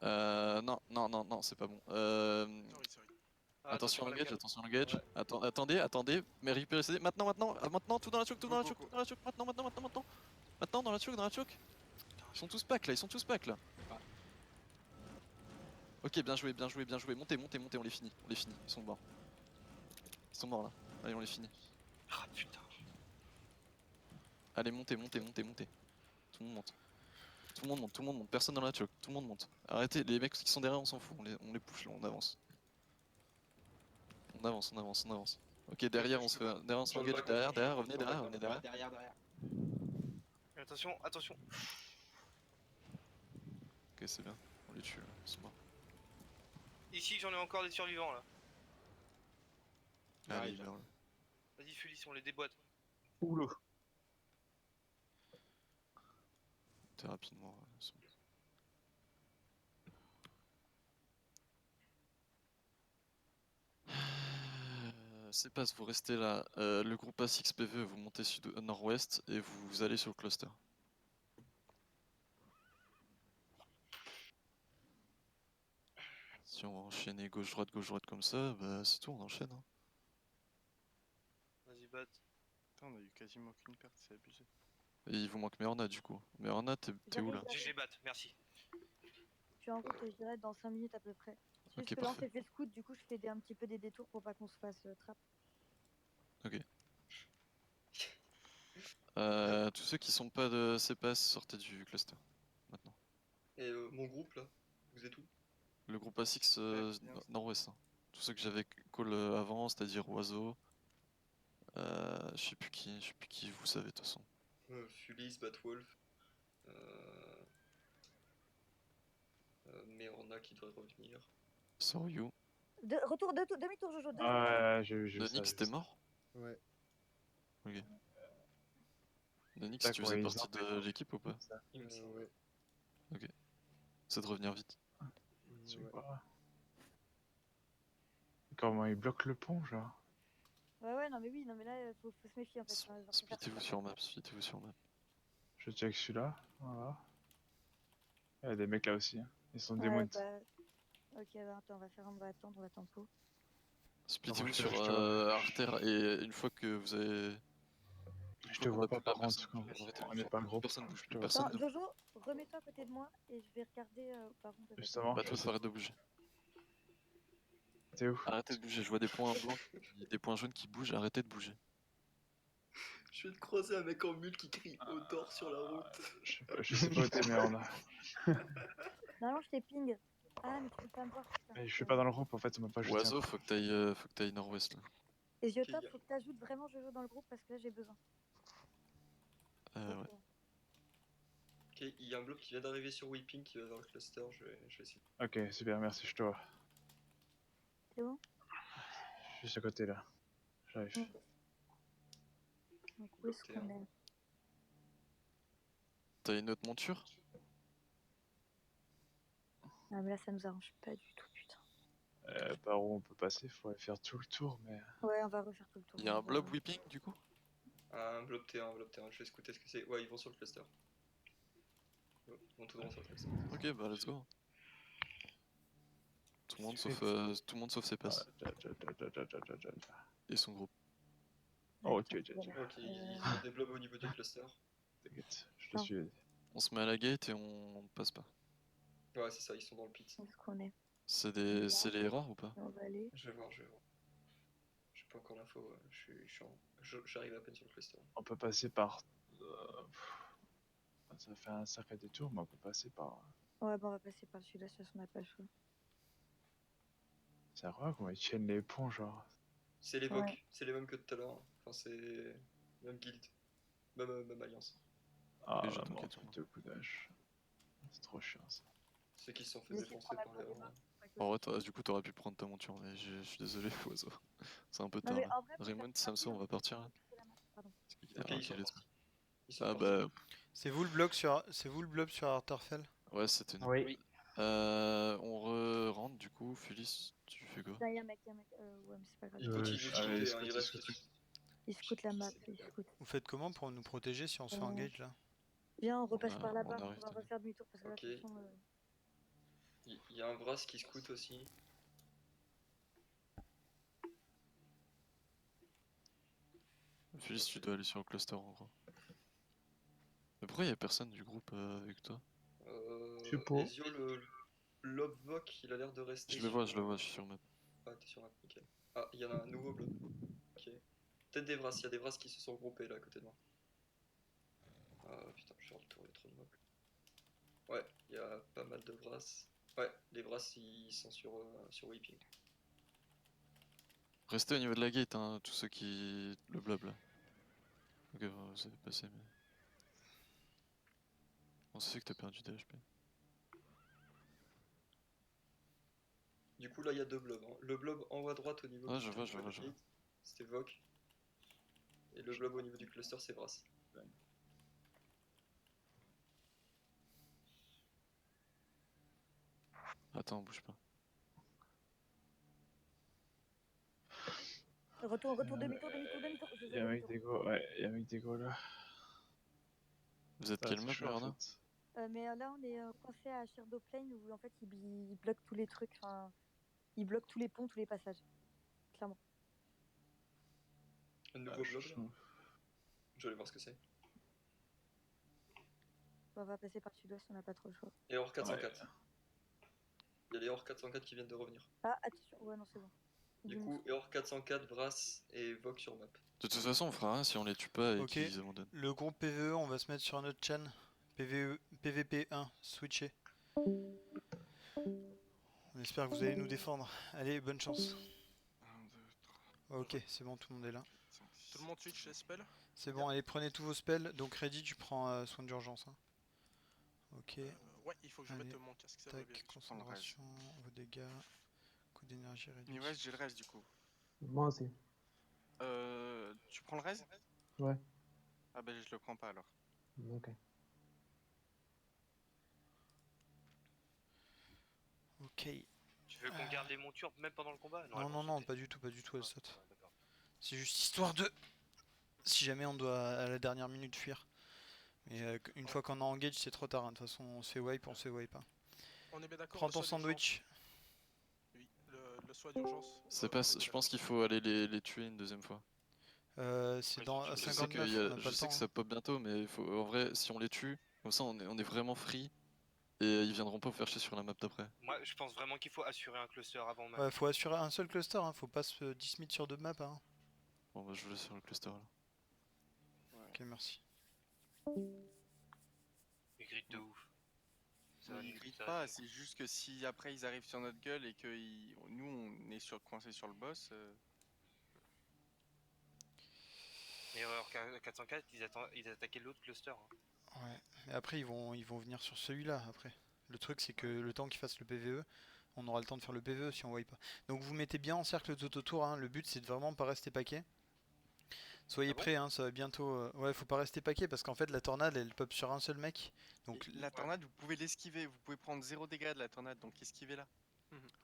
Non, c'est pas bon. Sorry. Attention attention à à la l'engage, cam. attention à l'engage. Ouais. Attendez, mais récupérez CD. Maintenant, tout dans la choke, maintenant, dans la choke. Ils sont tous packs là. Ok, bien joué. Montez, on les finit. Ils sont morts là. Allez, on les finit. Ah putain. Allez, montez. Tout le monde monte. Personne dans la choke. Tout le monde monte. Arrêtez, les mecs qui sont derrière, on s'en fout. On les push là, on avance. On avance. Ok, derrière, on se engage. Derrière, revenez derrière. Derrière. Attention. Ok, c'est bien. On les tue, là. Ils sont morts. Ici, j'en ai encore des survivants là. Allez, vers là. Vas-y, Fulis, on les déboîte. Oula. Très rapidement. C'est bon. C'est pas, vous restez là. Le groupe A6 PVE, vous montez nord-ouest et vous allez sur le cluster. Si on va enchaîner gauche-droite comme ça, bah c'est tout, on enchaîne. Hein. Vas-y, bat. Putain, on a eu quasiment aucune perte, c'est abusé. Et il vous manque Méorna du coup. Méorna, t'es où là? GG bat, merci. Je suis en route, je dirais, dans 5 minutes à peu près. C'est Ok, juste que là, on parfait. s'est fait scout, du coup, je fais un petit peu des détours pour pas qu'on se fasse trap. Ok. Tous ceux qui sont pas de CPS, sortez du cluster. Maintenant. Et mon groupe là, vous êtes où? Le groupe A6 nord-ouest. Hein. Tous ceux que j'avais call avant, c'est-à-dire Oiseau. Je sais plus qui, vous savez de toute façon. Fulis, Batwolf. Méorna qui doit revenir. Soryu. Retour, demi-tour, Jojo. Ouais, j'ai vu ça. Nonix, t'es mort? Ouais. Ok. Nonix, Tac, tu ouais, faisais ils partie ont fait de l'équipe ou pas? Il me semble. Ouais. Ok. C'est de revenir vite. Tu vois. Comment ils bloquent le pont, genre? Ouais, non, mais oui, non, mais là, faut se méfier en fait. Enfin, genre, faut faire Splittez-vous sur map, splittez-vous sur map. Je check celui-là. Voilà. Il y a des mecs là aussi. Hein. Ils sont Ouais, démontés. bah. Ok, bah, attends, on va attendre, on va tempo. Splittez-vous je te- sur je te- Artère et une fois que vous avez. Je te vois pas par contre. On n'est pas gros. Personne bouge, Je te plus vois personne Attends, ne bouge. Jojo, remets-toi à côté de moi et je vais regarder par contre. Justement, Bateau, je sais. arrête de bouger. T'es où? Arrêtez de bouger, je vois des points blancs, des points jaunes qui bougent, arrêtez de bouger. Je viens de croiser un mec en mule qui crie au tort sur la route. Je sais pas où t'es, mais on a. Non, je t'ai ping. Ah, mais tu peux pas me voir, putain. Mais je suis pas dans le groupe en fait, on m'a pas jeté. Oiseau, faut que t'ailles nord-ouest là. Et Ziotop, faut que t'ajoutes vraiment Jojo dans le groupe parce que là j'ai besoin. Ouais. Ok, il y a un blob qui vient d'arriver sur Weeping qui va vers le cluster, je vais essayer. Ok, super, merci, je te vois. C'est bon? Je suis juste à côté là. J'arrive. Donc où est-ce qu'on est? T'as une autre monture? Ah, mais là ça nous arrange pas du tout, putain. Par où on peut passer? Faudrait faire tout le tour, mais. Ouais, on va refaire tout le tour. Il y a un blob whipping du coup? Un blob T1, je vais scouter ce que c'est. Ouais, ils vont sur le cluster. Ils vont tout droit sur le cluster. Ok, bah let's go. Tout le monde sauf ses passes. Et son groupe. Oh, ok, Ok, ils ont des blobs au niveau du cluster. T'inquiète, je te suis. On se met à la gate et on passe pas. Ouais, c'est ça, ils sont dans le pit. Où est-ce qu'on est? C'est les erreurs ou pas? On va aller. Je vais voir. J'ai pas encore l'info, j'arrive à peine sur le cluster. On peut passer par. Ça fait un sacré détour, mais on peut passer par. Ouais, bon, on va passer par le sud-est, de toute façon, on n'a pas le choix. C'est vrai comment ils tiennent les ponts, genre. C'est les VOC, c'est les mêmes que tout à l'heure. Enfin, c'est. Même guild. Même alliance. Ah, Et je maman, t'inquiète. de coup d'âge. C'est trop chiant ça. Ceux qui se sont fait défoncer par les. En vrai, du coup, t'aurais pu prendre ta monture, mais je suis désolé, oiseau. C'est un peu Non, tard mais là. en vrai, Raymond, Samson, on va partir là. Pardon. Ok, ils sont partis. Ah bah. C'est vous le bloc sur Arterfell? Ouais, c'était nous. Oui. On rentre du coup, Fulis, tu fais quoi? Là, il y a un mec. Ouais, mais c'est pas grave. Ils continuent de scouter, il reste. Il scoute la map, il scoute. Vous faites comment pour nous protéger si on se fait engage là? Viens, on repasse a- par là-bas, on arrive, on va refaire demi-tour parce que là, Ok. de toute façon, Il y a un Vras qui scoute aussi. Fulis, tu dois aller sur le cluster en gros. Mais pourquoi y a personne du groupe avec toi? Je sais pas. Ezio, le Lobvok, il a l'air de rester. Je le vois, je suis sur map. Ah, t'es sur map, nickel. Ah, il y en a un nouveau blob. Ok. Peut-être des Vras, il y a des Vras qui se sont groupés là à côté de moi. Ah putain, je suis en retour, il y a trop de mobs. Ouais, il y a pas mal de Vras. Ouais, les Vras ils sont sur Weeping. Restez au niveau de la gate, hein, tous ceux qui. Le blob là. Ok, bon, vous avez passé, mais. On sait que t'as perdu des HP. Du coup, là il y a deux blobs. Hein. Le blob en haut à droite au niveau Ah, du je vois. gate, c'était Vok. Et le blob au niveau du cluster, c'est Vras. Attends, bouge pas. Retour, demi-tour. Il y a un mec d'égo, ouais, il y a un mec d'égo là. Vous êtes Ah, quel c'est map, chaud, en Bernard? fait. Mais là, on est coincé à Shadow Plain où en fait il bloque tous les trucs. Enfin, il bloque tous les ponts, tous les passages. Clairement. Un nouveau blob là. Je vais aller voir ce que c'est. On va passer par le sud-ouest, on n'a pas trop le choix. Et Or 404. Il y a les Or 404 qui viennent de revenir. Ah, attention, ouais, non, c'est bon. Du coup, Eor 404, Vras et Vok sur map. De toute façon, on fera rien si on les tue pas et Ok, qu'ils abandonnent. le groupe PVE, on va se mettre sur notre chaîne. PVP 1, switcher. On espère que vous allez nous défendre. Allez, bonne chance. Ok, c'est bon, tout le monde est là. Tout le monde switch les spells? C'est bon, allez, prenez tous vos spells. Donc, Ready, tu prends soin d'urgence. Hein. Ok. Ouais, il faut que je Allez, mette mon casque, ça va tac, bien. concentration, vos dégâts. Coût d'énergie réduit. Niwes, j'ai le reste du coup. Moi aussi. Tu prends le reste? Ouais. Ah bah je le prends pas alors. Ok. Ok. Tu veux qu'on garde les montures même pendant le combat? Non, elles non, vont non, sauter. pas du tout, elle saute. Ouais, d'accord. C'est juste histoire de... Si jamais on doit à la dernière minute fuir. Mais une fois qu'on est engage, c'est trop tard, hein. De toute façon, on se fait wipe, on se fait wipe. Hein. On est bien d'accord. Prends le ton soin d'urgence. sandwich. Oui, le soin d'urgence. C'est pas... Je pense qu'il faut aller les tuer une deuxième fois. C'est dans à Je sais 59, que, on n'a pas je le sais temps. que Hein. ça pop bientôt, mais en vrai, si on les tue, comme ça on est vraiment free. Et ils viendront pas vous faire chier sur la map d'après. Moi, je pense vraiment qu'il faut assurer un cluster avant même. Ouais, faut assurer un seul cluster, hein. Faut pas se 10 mid sur 2 maps. Hein. Bon bah je vous laisse sur le cluster là. Ok, merci. Ils grippent de ouf. Ça va Ils nous grippent gritter. pas, c'est juste que si après ils arrivent sur notre gueule et que nous on est coincé sur le boss, Mais alors 404, ils attaquaient l'autre cluster. Hein. Ouais. Mais après, ils vont venir sur celui-là. Après, le truc, c'est que le temps qu'ils fassent le PVE, on aura le temps de faire le PVE si on wipe pas. Donc vous mettez bien en cercle tout autour. Hein. Le but, c'est de vraiment pas rester paquet. Soyez prêts, hein, ça va bientôt. Ouais, faut pas rester paquet parce qu'en fait, la tornade, elle pop sur un seul mec. Donc la tornade, vous pouvez l'esquiver, vous pouvez prendre 0 dégâts de la tornade, donc esquivez-la.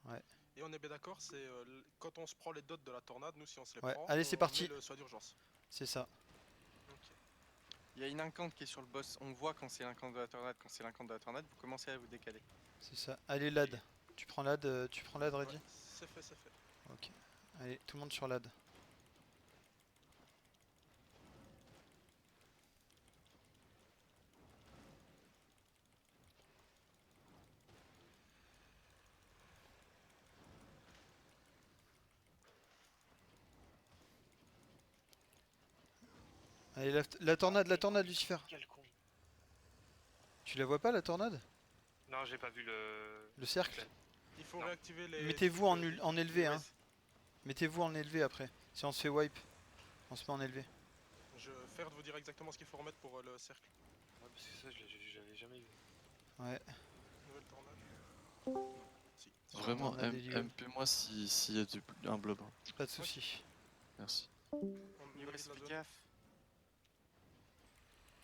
Ouais. Et on est bien d'accord, c'est quand on se prend les dots de la tornade, nous si on se les Ouais, prend, allez, c'est on parti. met le soin d'urgence. C'est ça. Il y a une incante qui est sur le boss, on voit quand c'est l'incante de la tornade, quand c'est l'incante de la tornade, vous commencez à vous décaler. C'est ça. Allez, lad. Tu prends lad, ready. Ouais, c'est fait, c'est fait. Ok. Allez, tout le monde sur lad. Allez, la tornade, Lucifer. Quel con. Tu la vois pas, la tornade? Non, j'ai pas vu le cercle. Il faut réactiver les. Mettez-vous en élevé, hein. Mettez-vous en élevé après. Si on se fait wipe, on se met en élevé. Je vais faire de vous dire exactement ce qu'il faut remettre pour le cercle. Ouais, parce que ça, j'avais jamais vu. Ouais. Nouvelle tornade. Si. Vraiment, On a des lieux. MP-moi s'il y a un blob. Pas de soucis. Merci. Niwes, fais gaffe.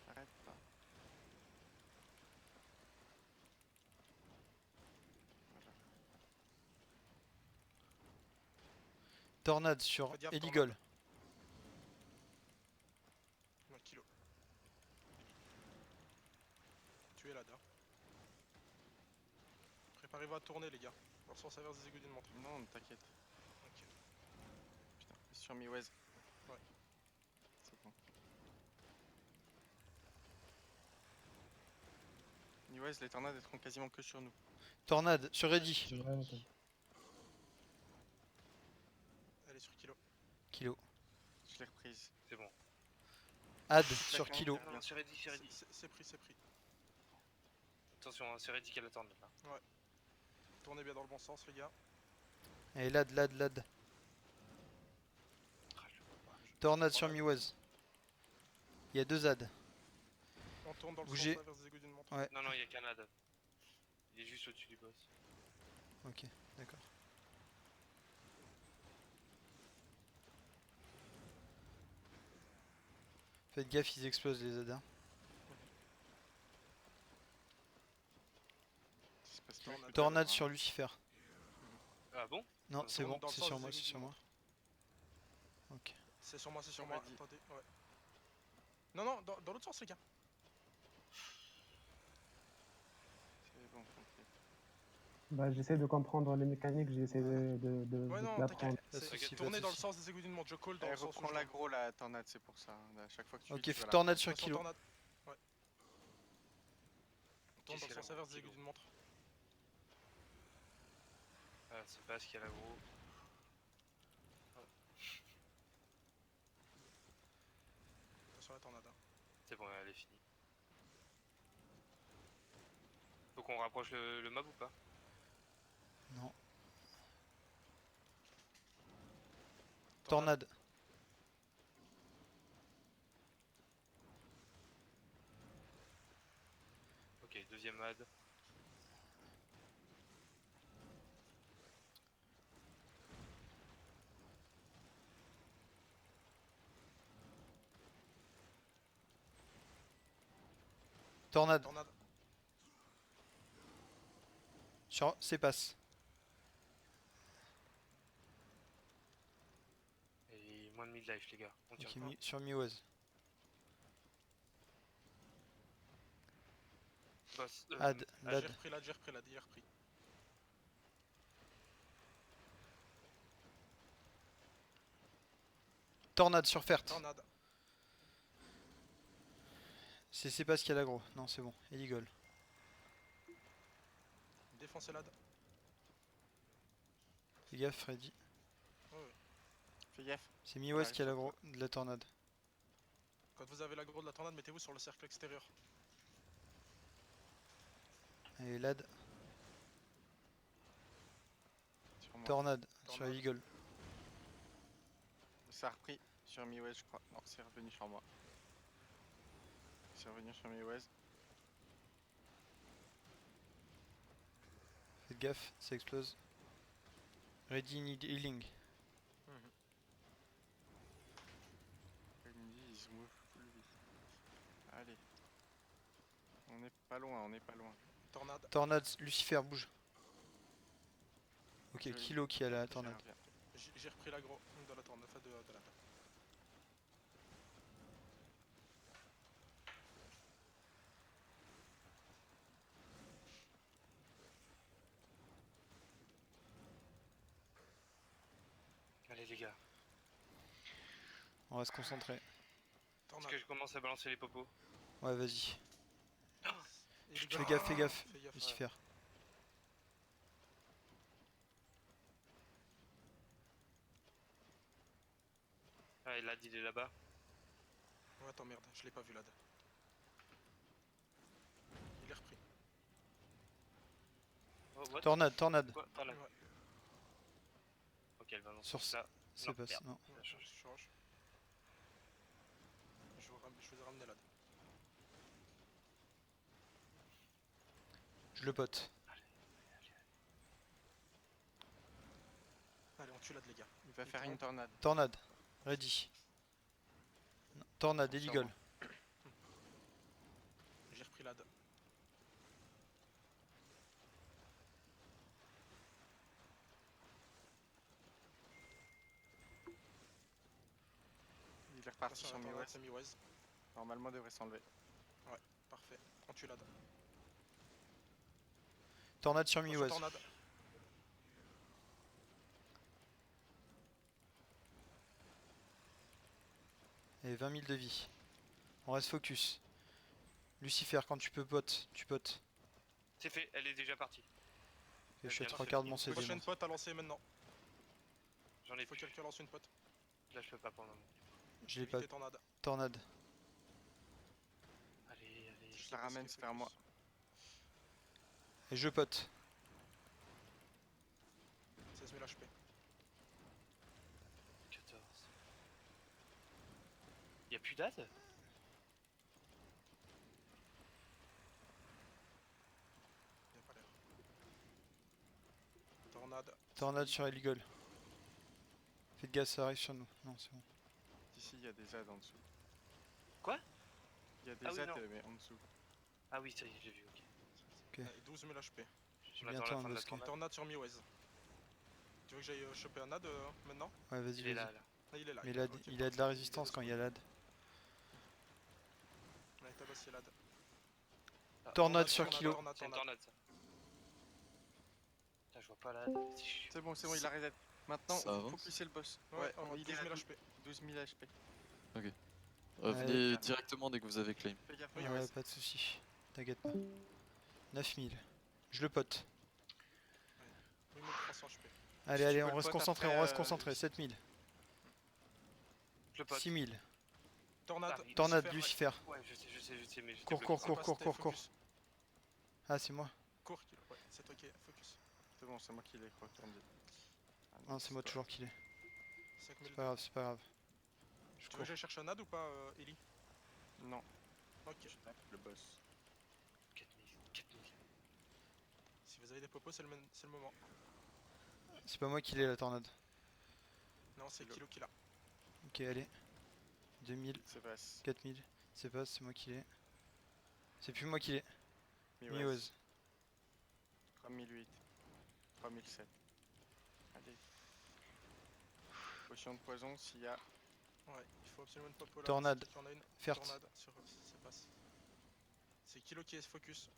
Arrête pas. Tornade sur Faites gaffe, Eligol. Ouais, kilo. Tu es là, Da. Préparez-vous à tourner, les gars. Dans le sens inverse des égouts d'une montre. Non, t'inquiète. Ok. Putain, sur Niwes. Ouais. C'est bon. Niwes, les tornades elles seront quasiment que sur nous. Tornade sur Ready. Elle est sur kilo. Kilo. Je l'ai reprise. C'est bon. Ad sur Kilo. Non, c'est ready, c'est ready. C'est pris, c'est pris. Attention, hein, c'est ready qu'elle attend là. Ouais. Tournez bien dans le bon sens, les gars. Allez, lad. Tornade sur Miwez. Il y a 2 ads. On tourne dans le Bougez. sens inverse des égouts d'une montre. Ouais. Non, il y a Canada. Il est juste au-dessus du boss. Ok, d'accord. Faites gaffe, ils explosent les ads. Hein. Tornade sur Lucifer. Ah bon? Non, c'est tourne bon, dans le c'est sens sur des moi, égouts c'est d'une sur moi. montre. Ok. C'est sur moi. Attendez, ouais. Non, dans l'autre sens, les gars. C'est bon, tranquille. Bah, j'essaie de comprendre les mécaniques, j'essaie de Ouais, non, l'apprendre. t'inquiète. Tournez dans le sens des égouts d'une montre. Je colle dans Elle le sens où reprend je l'aggro la tornade, c'est pour ça. À chaque fois que tu Ok, tu vas la tornade prendre. sur Attention, Kilo. tornade. Ouais. On tourne dans le c'est sens la inverse des Kilo. égouts d'une montre. Ah, c'est pas ce qu'il y a là gros. Attention à la tornade. Hein. C'est bon, elle est finie. Faut qu'on rapproche le mob ou pas? Non. Tornade. Ok, deuxième ad. Tornade. Tornade. Sur c'est passe. Et moins de 1000 life, les gars. On tient Ok, le coup. sur Miwaz. Boss. Ad, Ah, lad. j'ai repris là, j'ai repris. Tornade sur Fert. Tornade. C'est pas ce qu'il y a l'aggro. Non, c'est bon. Illegal. Défoncez l'ad. Fais gaffe, Freddy. Ouais, ouais. Fais gaffe. C'est Miwaz Ouais, qui a je l'aggro de la tornade. Quand vous avez l'aggro de la tornade, mettez-vous sur le cercle extérieur. Allez, lad. Sur moi. Tornade sur Tornade. Eagle. Ça a repris sur Miwez, je crois. Non, c'est revenu sur moi. C'est revenu sur Miwez. Faites gaffe, ça explose. Ready need healing. Ils me disent, move full vie. Allez. On est pas loin, on est pas loin. Tornade. Tornade, Lucifer, bouge. Ok, Joli. Kilo qui a la tornade. J'ai repris l'aggro de la tornade, enfin de l'ad. Allez, les gars. On va se concentrer. Est-ce que je commence à balancer les popos? Ouais, vas-y. Et les Fais gars, gaffe, fais gaffe. fais gaffe. Lucifer. Ah, et l'ad, il est là-bas. Ouais, attends, merde, je l'ai pas vu l'ad. Il est repris. Oh, what? Tornade, tornade. Quoi? Tornade. Ouais. Ok, elle balance Sur ça. c'est Non, passé. merde. Non. Ouais, je change. Je vous ai ramené l'ad. Je le pote. Allez, on tue l'ad, les gars. Il va faire une tornade. Tornade. Ready. Non, tornade, Sur illegal. moi. J'ai repris l'ad. Il est reparti Attention, sur la tornade, Miwez. c'est Miwez. Normalement, il devrait s'enlever. Ouais, parfait. On tue l'ad. Tornade sur Attention, Miwaz. tornade. Et 20 000 de vie. On reste focus. Lucifer, quand tu peux pote, tu potes. C'est fait, elle est déjà partie. Et je suis à bien, 3 c'est quarts de fini. mon CD. Prochaine moi. pote à lancer maintenant. J'en ai Faut plus. quelqu'un lance une pote. Là, je peux pas pour le moment. Je l'ai pas. Évitez tornade. Tornade. Allez, allez. Je la ramène vers moi. Et je pote. 16 000 HP. 14. Y'a plus d'ad? Il a pas l'air. Tornade. Tornade sur illegal. Faites gaffe, ça arrive sur nous. Non, c'est bon. Ici, il y a des ZAD en dessous. Quoi? Il y a des Ah oui, ZAD, non. mais en dessous. Ah oui, ça y est, j'ai vu, ok. Ok. Allez, 12 000 HP. J'ai On attend bientôt la un fin de la bosquet. tornade. Tornade sur Miwez. Tu veux que j'aille choper un ad maintenant? Ouais, vas-y, Il est vas-y. là, là. Ah, il est là. Mais il est là, lad, ok, il a de la résistance quand il y a lad. Allez, tabassier l'ad. Ah, Tornade sur Kilo. Tornade, C'est une tornade. tornade, ça. Putain, je vois pas l'ad. C'est bon, il a reset. Maintenant, Ça avance focuser le boss. Ouais, on va il 12 est 000 à HP. 12 000 HP. Ok. Ouais. Venez directement dès que vous avez claim. Fais gaffe, Oui, Ouais, ouais, pas de soucis. T'inquiète pas. 9000. Je le pote. 8300 HP. Allez, Si allez, tu peux on le reste pote concentré, après, on reste concentré. 7000. Je le pote. 6000. Tornade. Ah, Tornade, Lucifer, Lucifer. Ouais, je sais, mais j'étais Cours, bloqué. cours, C'est cours, pas, cours, c'était cours, cours. focus. Ah, c'est moi. Cours, ouais, c'est toi qui es focus. C'est bon, c'est moi qui l'ai retourné. Ah Non, c'est moi toujours qui l'ai. 5000. C'est pas grave, c'est pas grave. Je Tu veux cours. que j'aille chercher un ad ou pas, Ellie? Non, Ok. le boss. 4000, 4000. Si vous avez des popos, c'est le moment. C'est pas moi qui l'ai la tornade. Non, c'est Kilo qui l'a. Ok, allez. 2000, C'est passe. 4000. C'est pas, c'est moi qui l'ai. C'est plus moi qui l'ai. Miwez. Miwez. 3008. 3007. Allez. Potion de poison s'il y a. Ouais, il faut absolument une pop polar. Tornade. Si quelqu'un en a une. Fert. Tornade, ça passe. C'est Kilo qui est focus.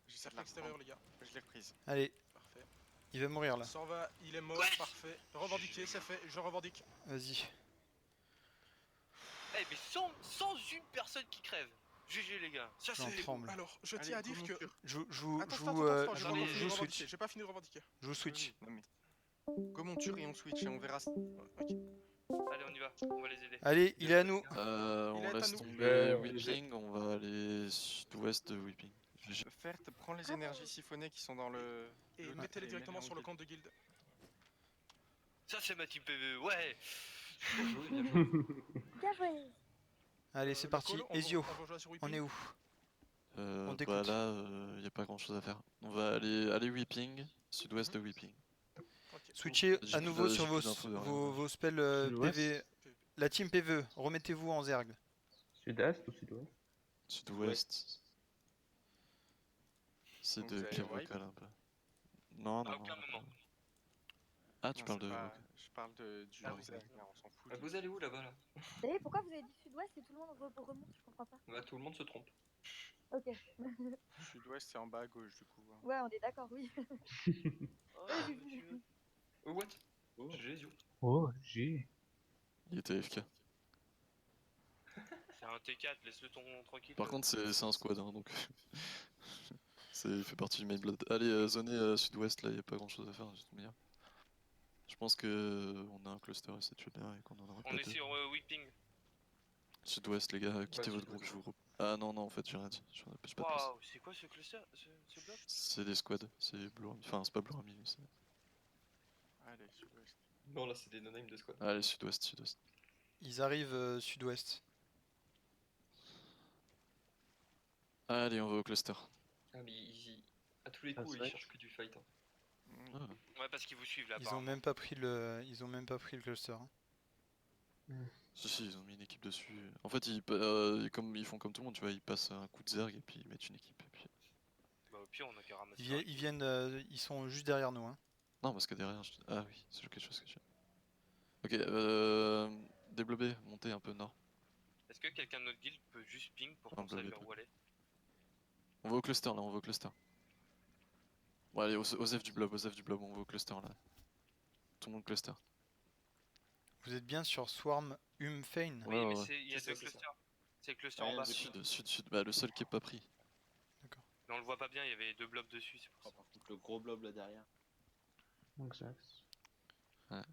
J'essaie de Cercle la extérieur, reprendre. les gars. Je l'ai reprise. Allez, Parfait. il va mourir là. S'en va, il est mort, parfait. Revendiqué, c'est fait, je revendique. Vas-y. Eh, mais sans une personne qui crève. GG, les gars. Ça, J'en c'est. tremble. Alors, je Allez, tiens à dire go que. Monture. Attends, j'ai pas joue fini de switch. revendiquer. J'ai pas fini de revendiquer. Joue switch. Oui, non mais. Go Monture et on switch et on verra. Allez, on y va. On va les aider. Allez, il est à nous. Il On est à laisse nous. tomber Whipping, on va aller sud-ouest de Whipping. Fert, prends les énergies siphonnées qui sont dans le. Et le- mettez-les et directement mets-les en sur le guilde. compte de guilde. Ça, c'est ma team PVE, ouais. Bien joué. Allez, c'est parti. Ezio, on est où? Bah t'écoute. là, y a pas grand chose à faire. On va aller Whipping, sud-ouest de Whipping. Switchez J'ai à plus nouveau de- sur j'ai vos, plus d'infos de rien. vos spells Sud-ouest. PV. La team PVE, remettez-vous en zerg. Sud-est ou sud-ouest? Sud-ouest. C'est Donc de vous allez clé en wipe vocale un peu. Non, non, À non. aucun moment. Ah, tu Non, parles c'est de. pas- ok. Je parle du Ah oui. zerg, là, on s'en fout. Vous allez où là-bas là? Et pourquoi vous avez dit sud-ouest et tout le monde remonte? Je comprends pas. Bah, tout le monde se trompe. Ok. Sud-ouest, c'est en bas à gauche du coup. hein. Ouais, on est d'accord, oui. Oh, j'ai vu. monsieur. Oh, what? Oh. Jésus. Oh, j'ai. Il était AFK. C'est un T4, laisse-le tranquille. Par contre, c'est un squad, hein, donc. Il fait partie du main blood. Allez, zoner sud-ouest, là, y a pas grand chose à faire, de toute manière. Je pense que on a un cluster assez tunnel et qu'on en aura pas On est deux. sur Whipping. Sud-ouest, les gars, quittez votre groupe, je vous groupe. Ah non, non, en fait, j'ai rien dit. J'ai pas de place. Waouh, c'est quoi ce cluster, ce bloc? C'est des squads, c'est Blue Army. Enfin, c'est pas Blue Army, mais c'est. Allez, sud-ouest. Non, là, c'est des no-names de squad. Allez, sud-ouest, sud-ouest. Ils arrivent sud-ouest. Allez, on va au cluster. Ah, mais à tous les coups, c'est ils vrai. cherchent que du fight. Hein. Ah. Ouais, parce qu'ils vous suivent là. Ils ont même pas pris le cluster. hein. Si, si, ils ont mis une équipe dessus. En fait, comme ils font comme tout le monde, tu vois, ils passent un coup de zerg et puis ils mettent une équipe. Et puis... Bah, au pire, on a qu'à ramasser. Ils viennent, ils sont juste derrière nous. Hein. Non, parce que derrière. Ah oui, c'est quelque chose que tu. Ok, développer, monter un peu nord. Est-ce que quelqu'un de notre guild peut juste ping pour Un qu'on peu sache les vers trucs. où aller? On va au cluster là, on va au cluster. Bon, allez, Osef du blob, on va au cluster là. Tout le monde cluster. Vous êtes bien sur Swarm Fein. Oui, Ouais, mais ouais. il y a C'est deux ça, c'est ça. clusters. C'est le cluster en bas. Sud, bah le seul qui est pas pris. Mais on le voit pas bien, il y avait deux blobs dessus, c'est pour ça. Par contre, le gros blob là derrière. Exact. Ah,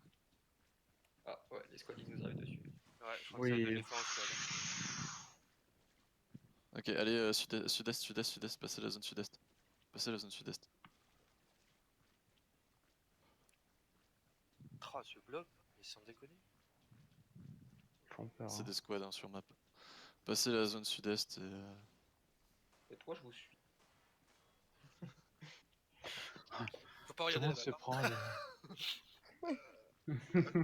ouais, les squads, ils nous arrivent dessus. Ouais, je crois Oui. que c'est un demi-fois en squad. Ok, allez, sud-est, passez la zone sud-est. Passez la zone sud-est. Ah, ce blob, mais sans déconner. Ils font peur. C'est hein. des squads hein, sur map. Passez la zone sud-est et. Et toi, je vous suis. Faut pas regarder Comment la se map, hein. prend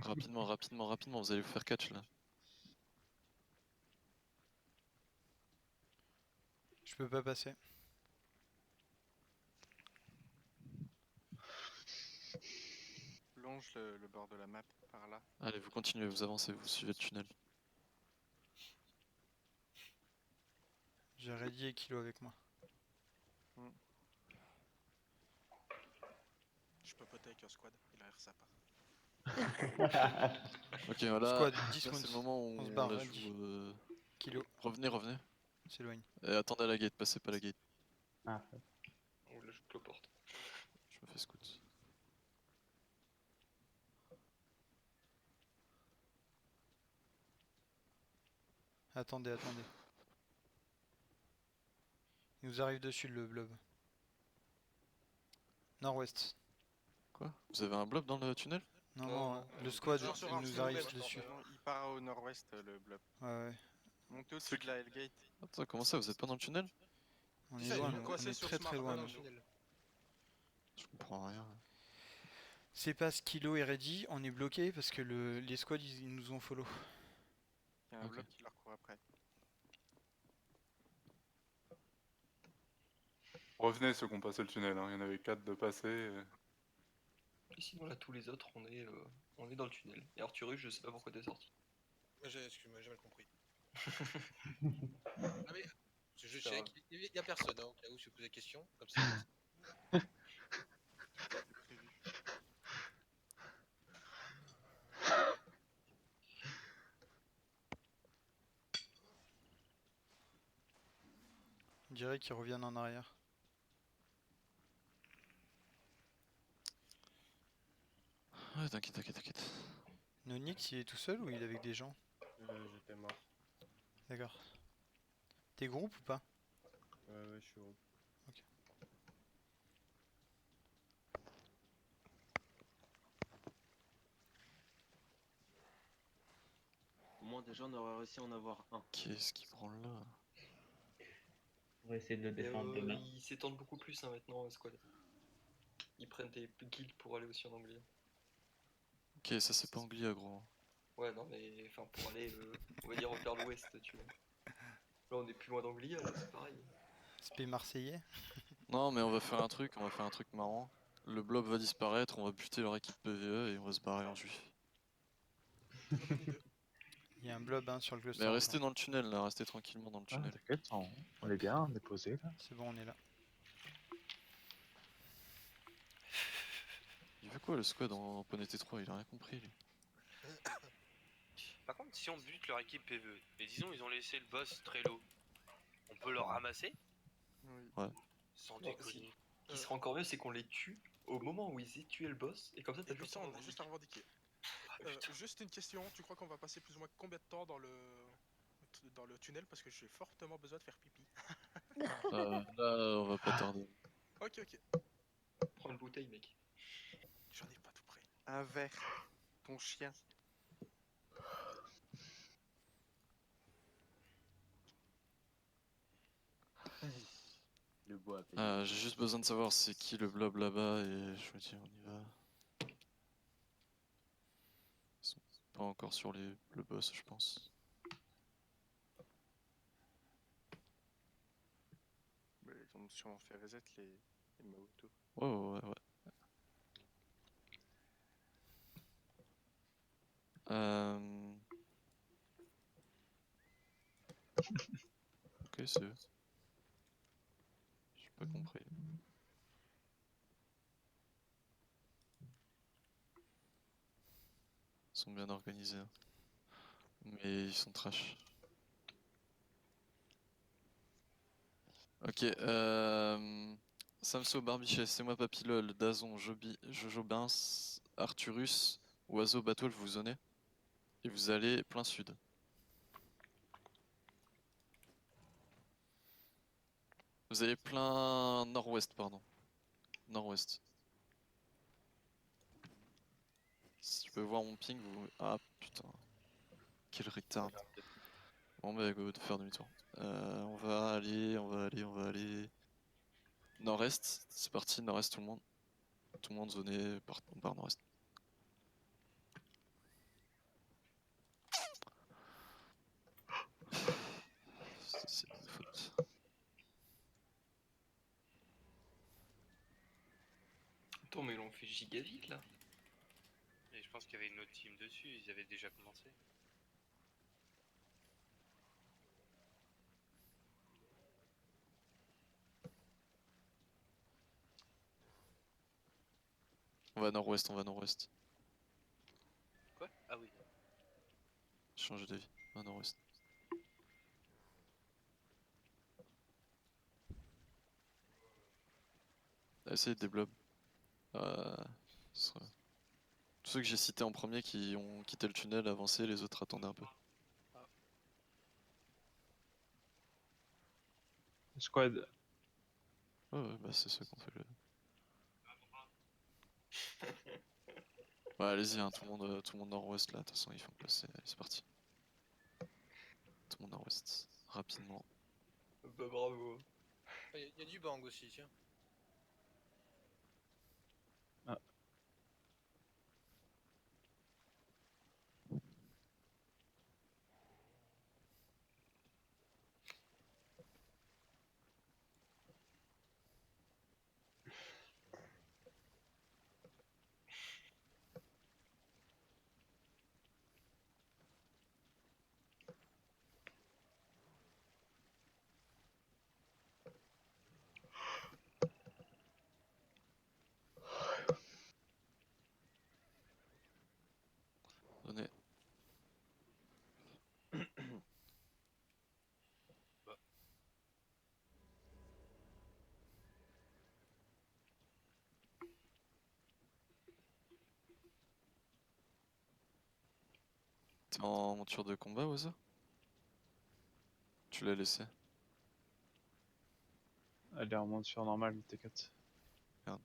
Rapidement, vous allez vous faire catch là. Je peux pas passer. Longe le bord de la map par là. Allez, vous continuez, vous avancez, vous suivez le tunnel. J'ai Reddy et Kilo avec moi. Je peux poter avec un squad, il a l'air sympa. Ok, voilà. Squad, Là, 10 c'est secondes. le moment où On se barre, la Reddy. joue. Kilo, Revenez. s'éloigne. Et attendez à la gate, passez pas la gate. Ah, Oh, là, je cloporte. Je me fais scout. Attendez. Il nous arrive dessus le blob. Nord-ouest. Quoi? Vous avez un blob dans le tunnel? Non, le squad, toujours sur il un nous solo arrive blob, dessus. pardon. Il part au nord-ouest le blob. Ouais. Montez au-dessus de la Hellgate. Attends, comment ça, vous êtes pas dans le tunnel? On Si, est ça, loin, ils nous. nous On coinçaient est sur très Smart, très loin. dans nous. le tunnel. Je comprends rien. C'est pas Kilo et Reddy, on est bloqué parce que les squads ils nous ont follow. Il y a un Ok. blob qui leur court après. Revenez ceux qui ont passé le tunnel, hein. Il y en avait 4 de passés. Et sinon là tous les autres on est dans le tunnel. Et Arthurus je sais pas pourquoi t'es sorti. Excuse-moi, j'ai mal compris. Ah mais, je C'est pas check, grave. il y a personne, hein, au cas où je vous pose la question, comme ça. On dirait qu'ils reviennent en arrière. Ouais, t'inquiète. Nonix, il est tout seul ou il est avec des gens? J'étais mort. D'accord. T'es groupe ou pas? Ouais, je suis groupe. Ok. Au moins déjà on aurait réussi à en avoir un. Qu'est-ce qui prend là? On va essayer de le défendre demain. Ils s'étendent beaucoup plus hein, maintenant, Squad. Ils prennent des guildes pour aller aussi en Angleterre. Ok, ça c'est pas Anglia, gros. Ouais, non, mais enfin, pour aller, on va dire, vers l'ouest, tu vois. Là, on est plus loin d'Anglia, là, c'est pareil. Spé marseillais? Non, mais on va faire un truc marrant. Le blob va disparaître, on va buter leur équipe PVE et on va se barrer en juif. Il y a un blob hein, sur le cluster. Mais restez dans le tunnel là, restez tranquillement dans le tunnel. T'inquiète, on est bien, on est posé là. C'est bon, on est là. Il veut quoi le squad en Poney T3? Il a rien compris lui. Par contre, si on bute leur équipe PvE, et disons ils ont laissé le boss très low, on peut le ramasser? Ouais. Sans Non, déconner. Ce qui serait encore mieux, c'est qu'on les tue au moment où ils aient tué le boss, et comme ça, t'as Et plus putain, le on temps a de juste à revendiquer. Juste une question, tu crois qu'on va passer plus ou moins combien de temps dans le tunnel parce que j'ai fortement besoin de faire pipi. Là, on va pas tarder. Ok. Prends une bouteille, mec. J'en ai pas tout prêt. Un verre. Ton chien. Le bois a payé. J'ai juste besoin de savoir c'est qui le blob là-bas et je vous dis on y va. Ils sont pas encore sur le boss je pense. Mais ils ont sûrement fait reset les Maoto. Ouais. Ok, c'est eux. J'ai pas compris. Ils sont bien organisés. Hein. Mais ils sont trash. Ok, Samso, Barbichet, c'est moi Papilol, Dazon, Jojo Bins, Arthurus, Oiseau, Battle, vous zonez. Et vous allez plein sud. Vous allez plein nord-ouest, pardon. Nord-ouest. Si je peux voir mon ping, vous... Ah putain. Quel retard. Bon bah go, de faire demi-tour. On va aller... Nord-est, c'est parti, nord-est tout le monde. Tout le monde zoné par nord-est. C'est de faute. Attends, mais ils l'ont fait giga vite là. Et je pense qu'il y avait une autre team dessus, ils avaient déjà commencé. On va nord-ouest, Quoi? Ah oui. Changer d'avis, on va nord-ouest. Essayez des blobs. Tous ceux que j'ai cités en premier qui ont quitté le tunnel, avancé, les autres attendaient un peu. Squad. Ouais, bah c'est ceux qu'on fait le... Ouais, allez-y, hein, tout le monde nord-ouest là, de toute façon ils font passer, allez, c'est parti. Tout le monde nord-ouest, rapidement. Bah bravo. Il y a du bang aussi, tiens. était en monture de combat, Ozo? Tu l'as laissé? Elle est en monture normale, T4. Merde.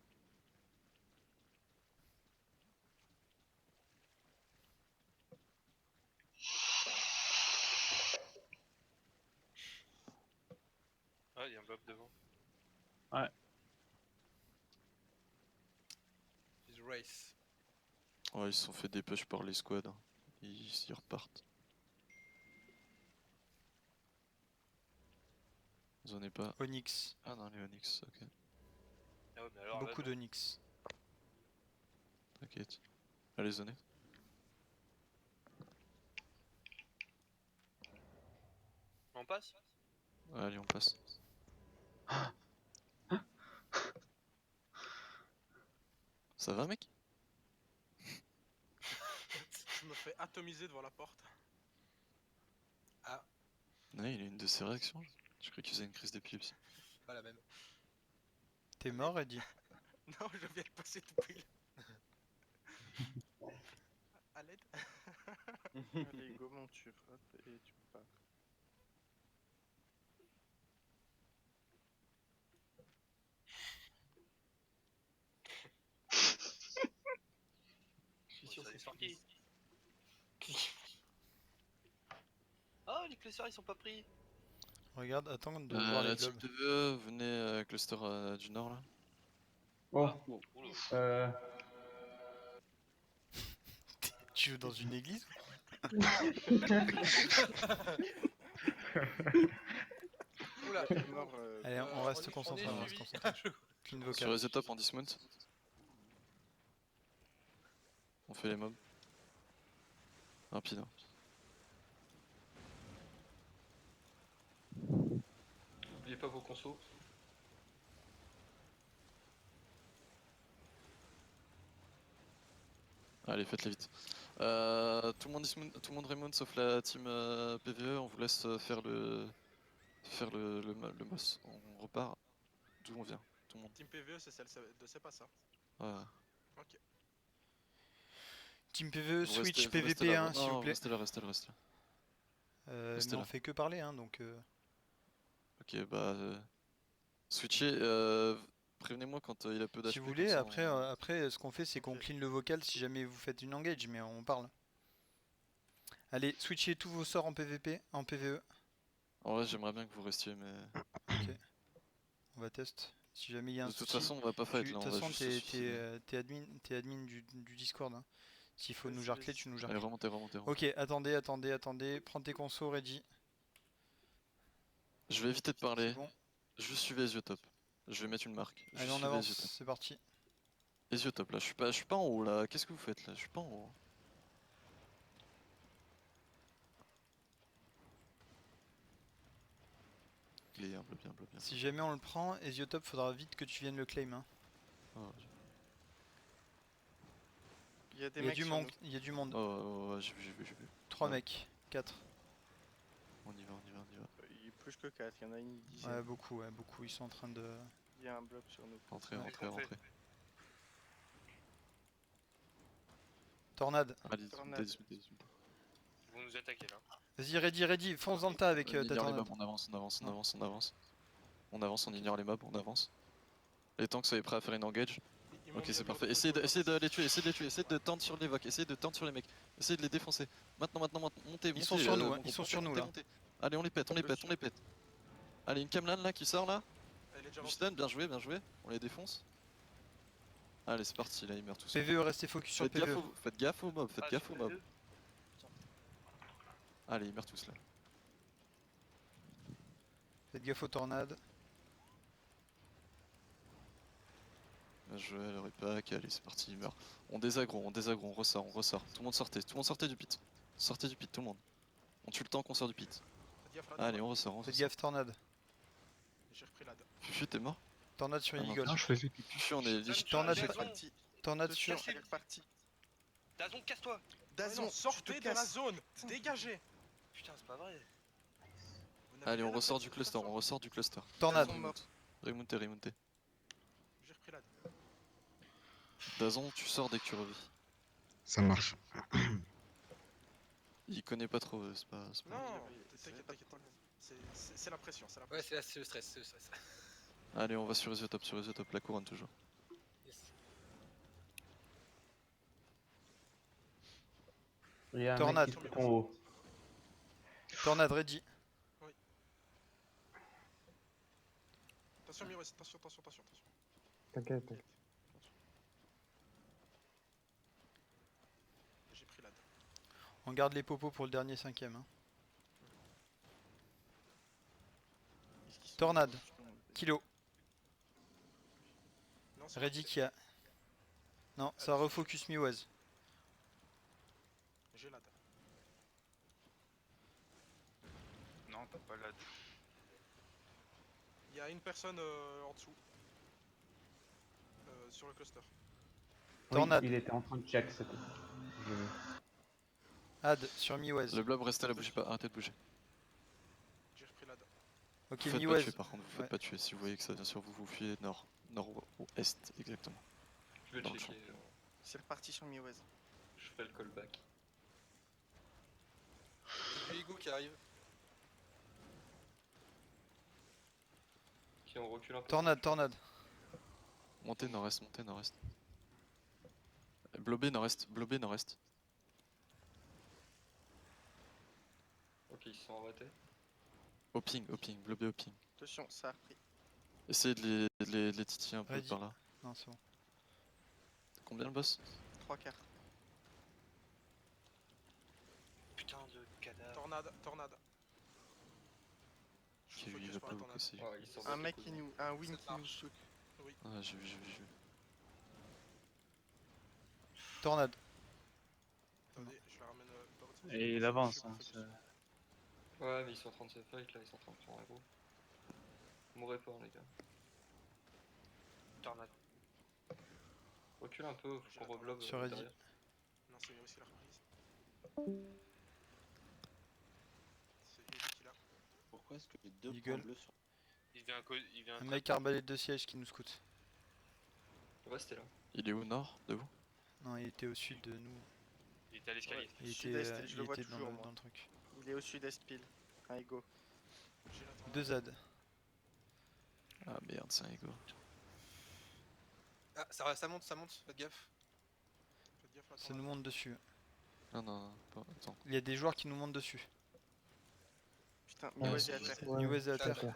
Ah, il y a un blob devant. Ouais. His race. Ouais, ils se sont fait des push par les squads. Hein. Ils repartent. Vous en avez pas? Onyx. Ah non, les Onyx, ok. Ah ouais, mais alors Beaucoup là, d'Onyx. T'inquiète. Allez, zonez. on passe? Allez, on passe. Ça va, mec? Je me fais atomiser devant la porte. Ah, Ouais, il a une de ses réactions. Je crois qu'il faisait une crise d'épilepsie. pas la même. T'es mort, Eddie? Non, je viens de passer tout pile. À l'aide. Allez, go, mon tu frappes et tu pars. Je suis sûr que c'est sorti. Ah, les clusters ils sont pas pris. Regarde, attends de voir les La team globes. PVE, venez cluster du nord là. Oh, Tu joues dans une église? Oula, mort, Allez, on reste concentré, on reste concentré. Clean vocal. Sur les top on dismount. On fait les mobs. Rapide. Hein. N'oubliez pas vos consos. Allez, faites-les vite. Tout le monde dismount, tout le monde remount sauf la team PVE. On vous laisse faire le boss. On repart d'où on vient. Tout le monde. Team PVE, c'est celle de c'est pas ça. Ouais. Ok. Team PVE, Vous switch restez- vous restez là, PVP1 s'il non, vous plaît. Restez là, restez là, restez là. Restez Mais on là. fait que parler, hein, donc... Ok, bah... switchez, prévenez-moi quand il a peu d'HP. Si vous voulez, après ce qu'on fait c'est qu'on clean le vocal si jamais vous faites une engage, mais on parle. Allez, switchez tous vos sorts en PVP, en PVE. En vrai, j'aimerais bien que vous restiez, mais... Ok. On va test. Si jamais il y a un De toute souci, façon, on va pas fight, de là, on toute va façon, juste se suicider. t'es admin du Discord. Hein. S'il faut nous jarcler, tu nous Allez, jarcles. remontez, remontez. Ok, attendez. Prends tes consos, ready. Je vais éviter de parler. bon. Juste suivez Esiotop. Je vais mettre une marque. Juste Allez, on suivez avance, Esiotop. c'est parti. Esiotop, là, je suis pas en haut, là. Qu'est-ce que vous faites, là? Je suis pas en haut. Bien, bien. Si jamais on le prend, Esiotop, faudra vite que tu viennes le claim. Hein. Oh, Il y a des Il y a mecs du sur monde, nous. il y a du monde. oh, j'ai vu. 3 Ouais. mecs, 4. On y va. Il est plus que 4, il y en a une dizaine. Ouais, beaucoup, ils sont en train de... Il y a un blob sur nous. Rentrez. Tornade. Allez, Tornade. dismutez. Ils vont nous attaquer là. Vas-y, ready, fonce dans le tas avec On ta ignore les tornade. mobs, on avance, on ignore les mobs, on avance. Les tanks, soyez prêts à faire une engage. Ok, c'est parfait. Essayez de les tuer, essayez de tendre sur les vacs, essayez de tendre sur les mecs, essayez de les défoncer. Maintenant, montez. Ils sont sur nous, mon ils sont groupe, sur nous là. montez. Allez, on les pète. Allez, une Camlan là qui sort là. Elle est déjà Du stun, bien joué, on les défonce. Allez, c'est parti, là, ils meurent tous. PVE, restez focus sur PVE. Faites gaffe aux mobs, Allez, ils meurent tous là. Faites gaffe aux tornades. Bien joué, le repack, allez, c'est parti, ils meurent. On désaggro, on ressort. Tout le monde sortez du pit. Sortez du pit, tout le monde. On tue le temps qu'on sort du pit. Allez, on ressort. Faites gaffe tornade. J'ai repris la. Fufu, t'es mort? Tornade sur Ah non. Eagle. Non, je fais vite. Fufu, on est lich. Tornade sur... Elle est repartie. Dazon, casse-toi. Dazon, sortez de la zone. Dégagez. Putain, c'est pas vrai. Allez, on ressort du cluster, Tornade. Remontez. J'ai repris la. Dazon, tu sors dès que tu revis. Ça marche. Il connaît pas trop, c'est pas. Non, t'inquiète. C'est la pression, c'est la Ouais, pression. c'est le stress, c'est le stress. Allez, on va sur Isotop, la couronne toujours. Il y a un Tornade. mec qui se en haut. Tornade ready. Oui. Attention Mirwes, attention. T'inquiète. J'ai pris la. On garde les popos pour le dernier 5ème. Hein. Tornade. Kilo. Non, c'est Ready pas- qui a. Non, ça refocus Miwaz. J'ai la. Non, t'as pas la. Il y a une personne en dessous. Sur le cluster. Tornade. Il était en train de check, c'était. Ad sur Miwaz. Le blob restez là, bougez pas, arrêtez de bouger. J'ai repris la. Ok, Vous faites pas Miwaz. tuer par contre, vous faites pas tuer. Si vous voyez que ça vient sur vous, vous fuyez nord-est exactement. Je vais Dans le checker. champ. C'est reparti sur Miwez. Je fais le callback. J'ai du Ego qui arrive. Ok, on recule un peu. Tornade. Montez nord-est. Blobé nord-est. Ok, ils se sont arrêtés. Au ping, blobé au ping. Attention, ça a repris. Essayez de les titiller un peu Ready. par là. Non, c'est bon. Combien le boss? 3 quarts. Putain de cadavre. Tornade. Ok, lui il va pas vous casser. Ouais, ils sont Un mec qui nous. Un win qui nous shoot. Oui. Ah, j'ai vu. Tornade. Attendez, je la ramène dans votre sens. Et il avance. Hein, Ouais, mais ils sont en train de se fight là, ils sont en train de prendre un gros. Mourrez pas, les gars. Tornade. Recule un peu, faut qu'on reblobe Sur Ready. derrière. Non, c'est Mirwes qui l'a reprise. C'est Eddie qui l'a. Pourquoi est-ce que j'ai deux Eagle. points bleus sur... Il vient Un mec arbalète de siège qui nous scoute. Restez là. Il est où nord de vous? Non, il était au sud de nous. Il était à l'escalier. Il était, Sud-est, je le vois dans, toujours, le, moi. dans le truc. Il est au sud-est pile. Un Ego. J'ai la tornade. 2 ZAD. Ah merde, c'est un ego. Ah, ça monte, faites gaffe. Faites gaffe, la Ça tornade. nous monte dessus. Non, pas. Attends. Il y a des joueurs qui nous montent dessus. Putain, Ouais, Miwez est à terre. Ouais, Miwez est à terre.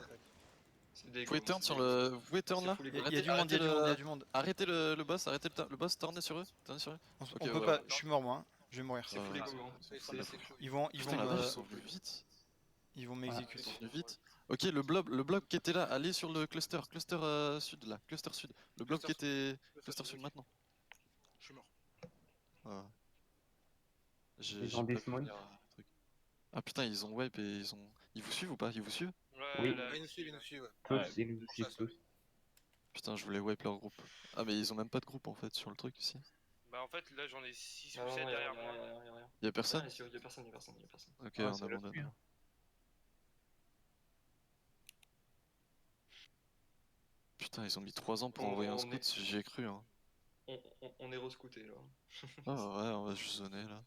C'est des Vous pouvez gos, turn c'est sur des le. gos. Vous pouvez turn là? C'est full Il ego. y a du monde, il y a du monde. Arrêtez le boss, le boss, tournez sur eux. On Ok, peut ouais, pas, ouais. je suis mort moi, hein. Je vais mourir. C'est full Ah, ego, hein. C'est cool. Ils vont Putain, la vache, ils sont me... venus vite. Ils vont m'exécuter. Ils sont venus vite. Ok, le blob qui était là, allez sur le cluster sud là, cluster sud. Le blob qui était cluster sud maintenant. Je suis mort. Ah. Ils ont pas des vu smokes. venir le truc. Ah putain, ils ont wipe et ils ont. Ils vous suivent ou pas? Ils vous suivent? Ouais, Oui. là, Ah, ils nous suivent, ouais. Tous, ils nous suivent tous. Putain, je voulais wipe leur groupe. Ah, mais ils ont même pas de groupe en fait sur le truc ici. Bah en fait là j'en ai 6 Non, ou 7 non, derrière y'a moi. rien. Y'a personne? Y'a personne. Ok, Ouais, on ça laisse abandonne. bien. Putain, ils ont mis 3 ans pour envoyer un scout, j'y ai cru hein. On est rescouté là. Ah ouais, on va juste zoner là.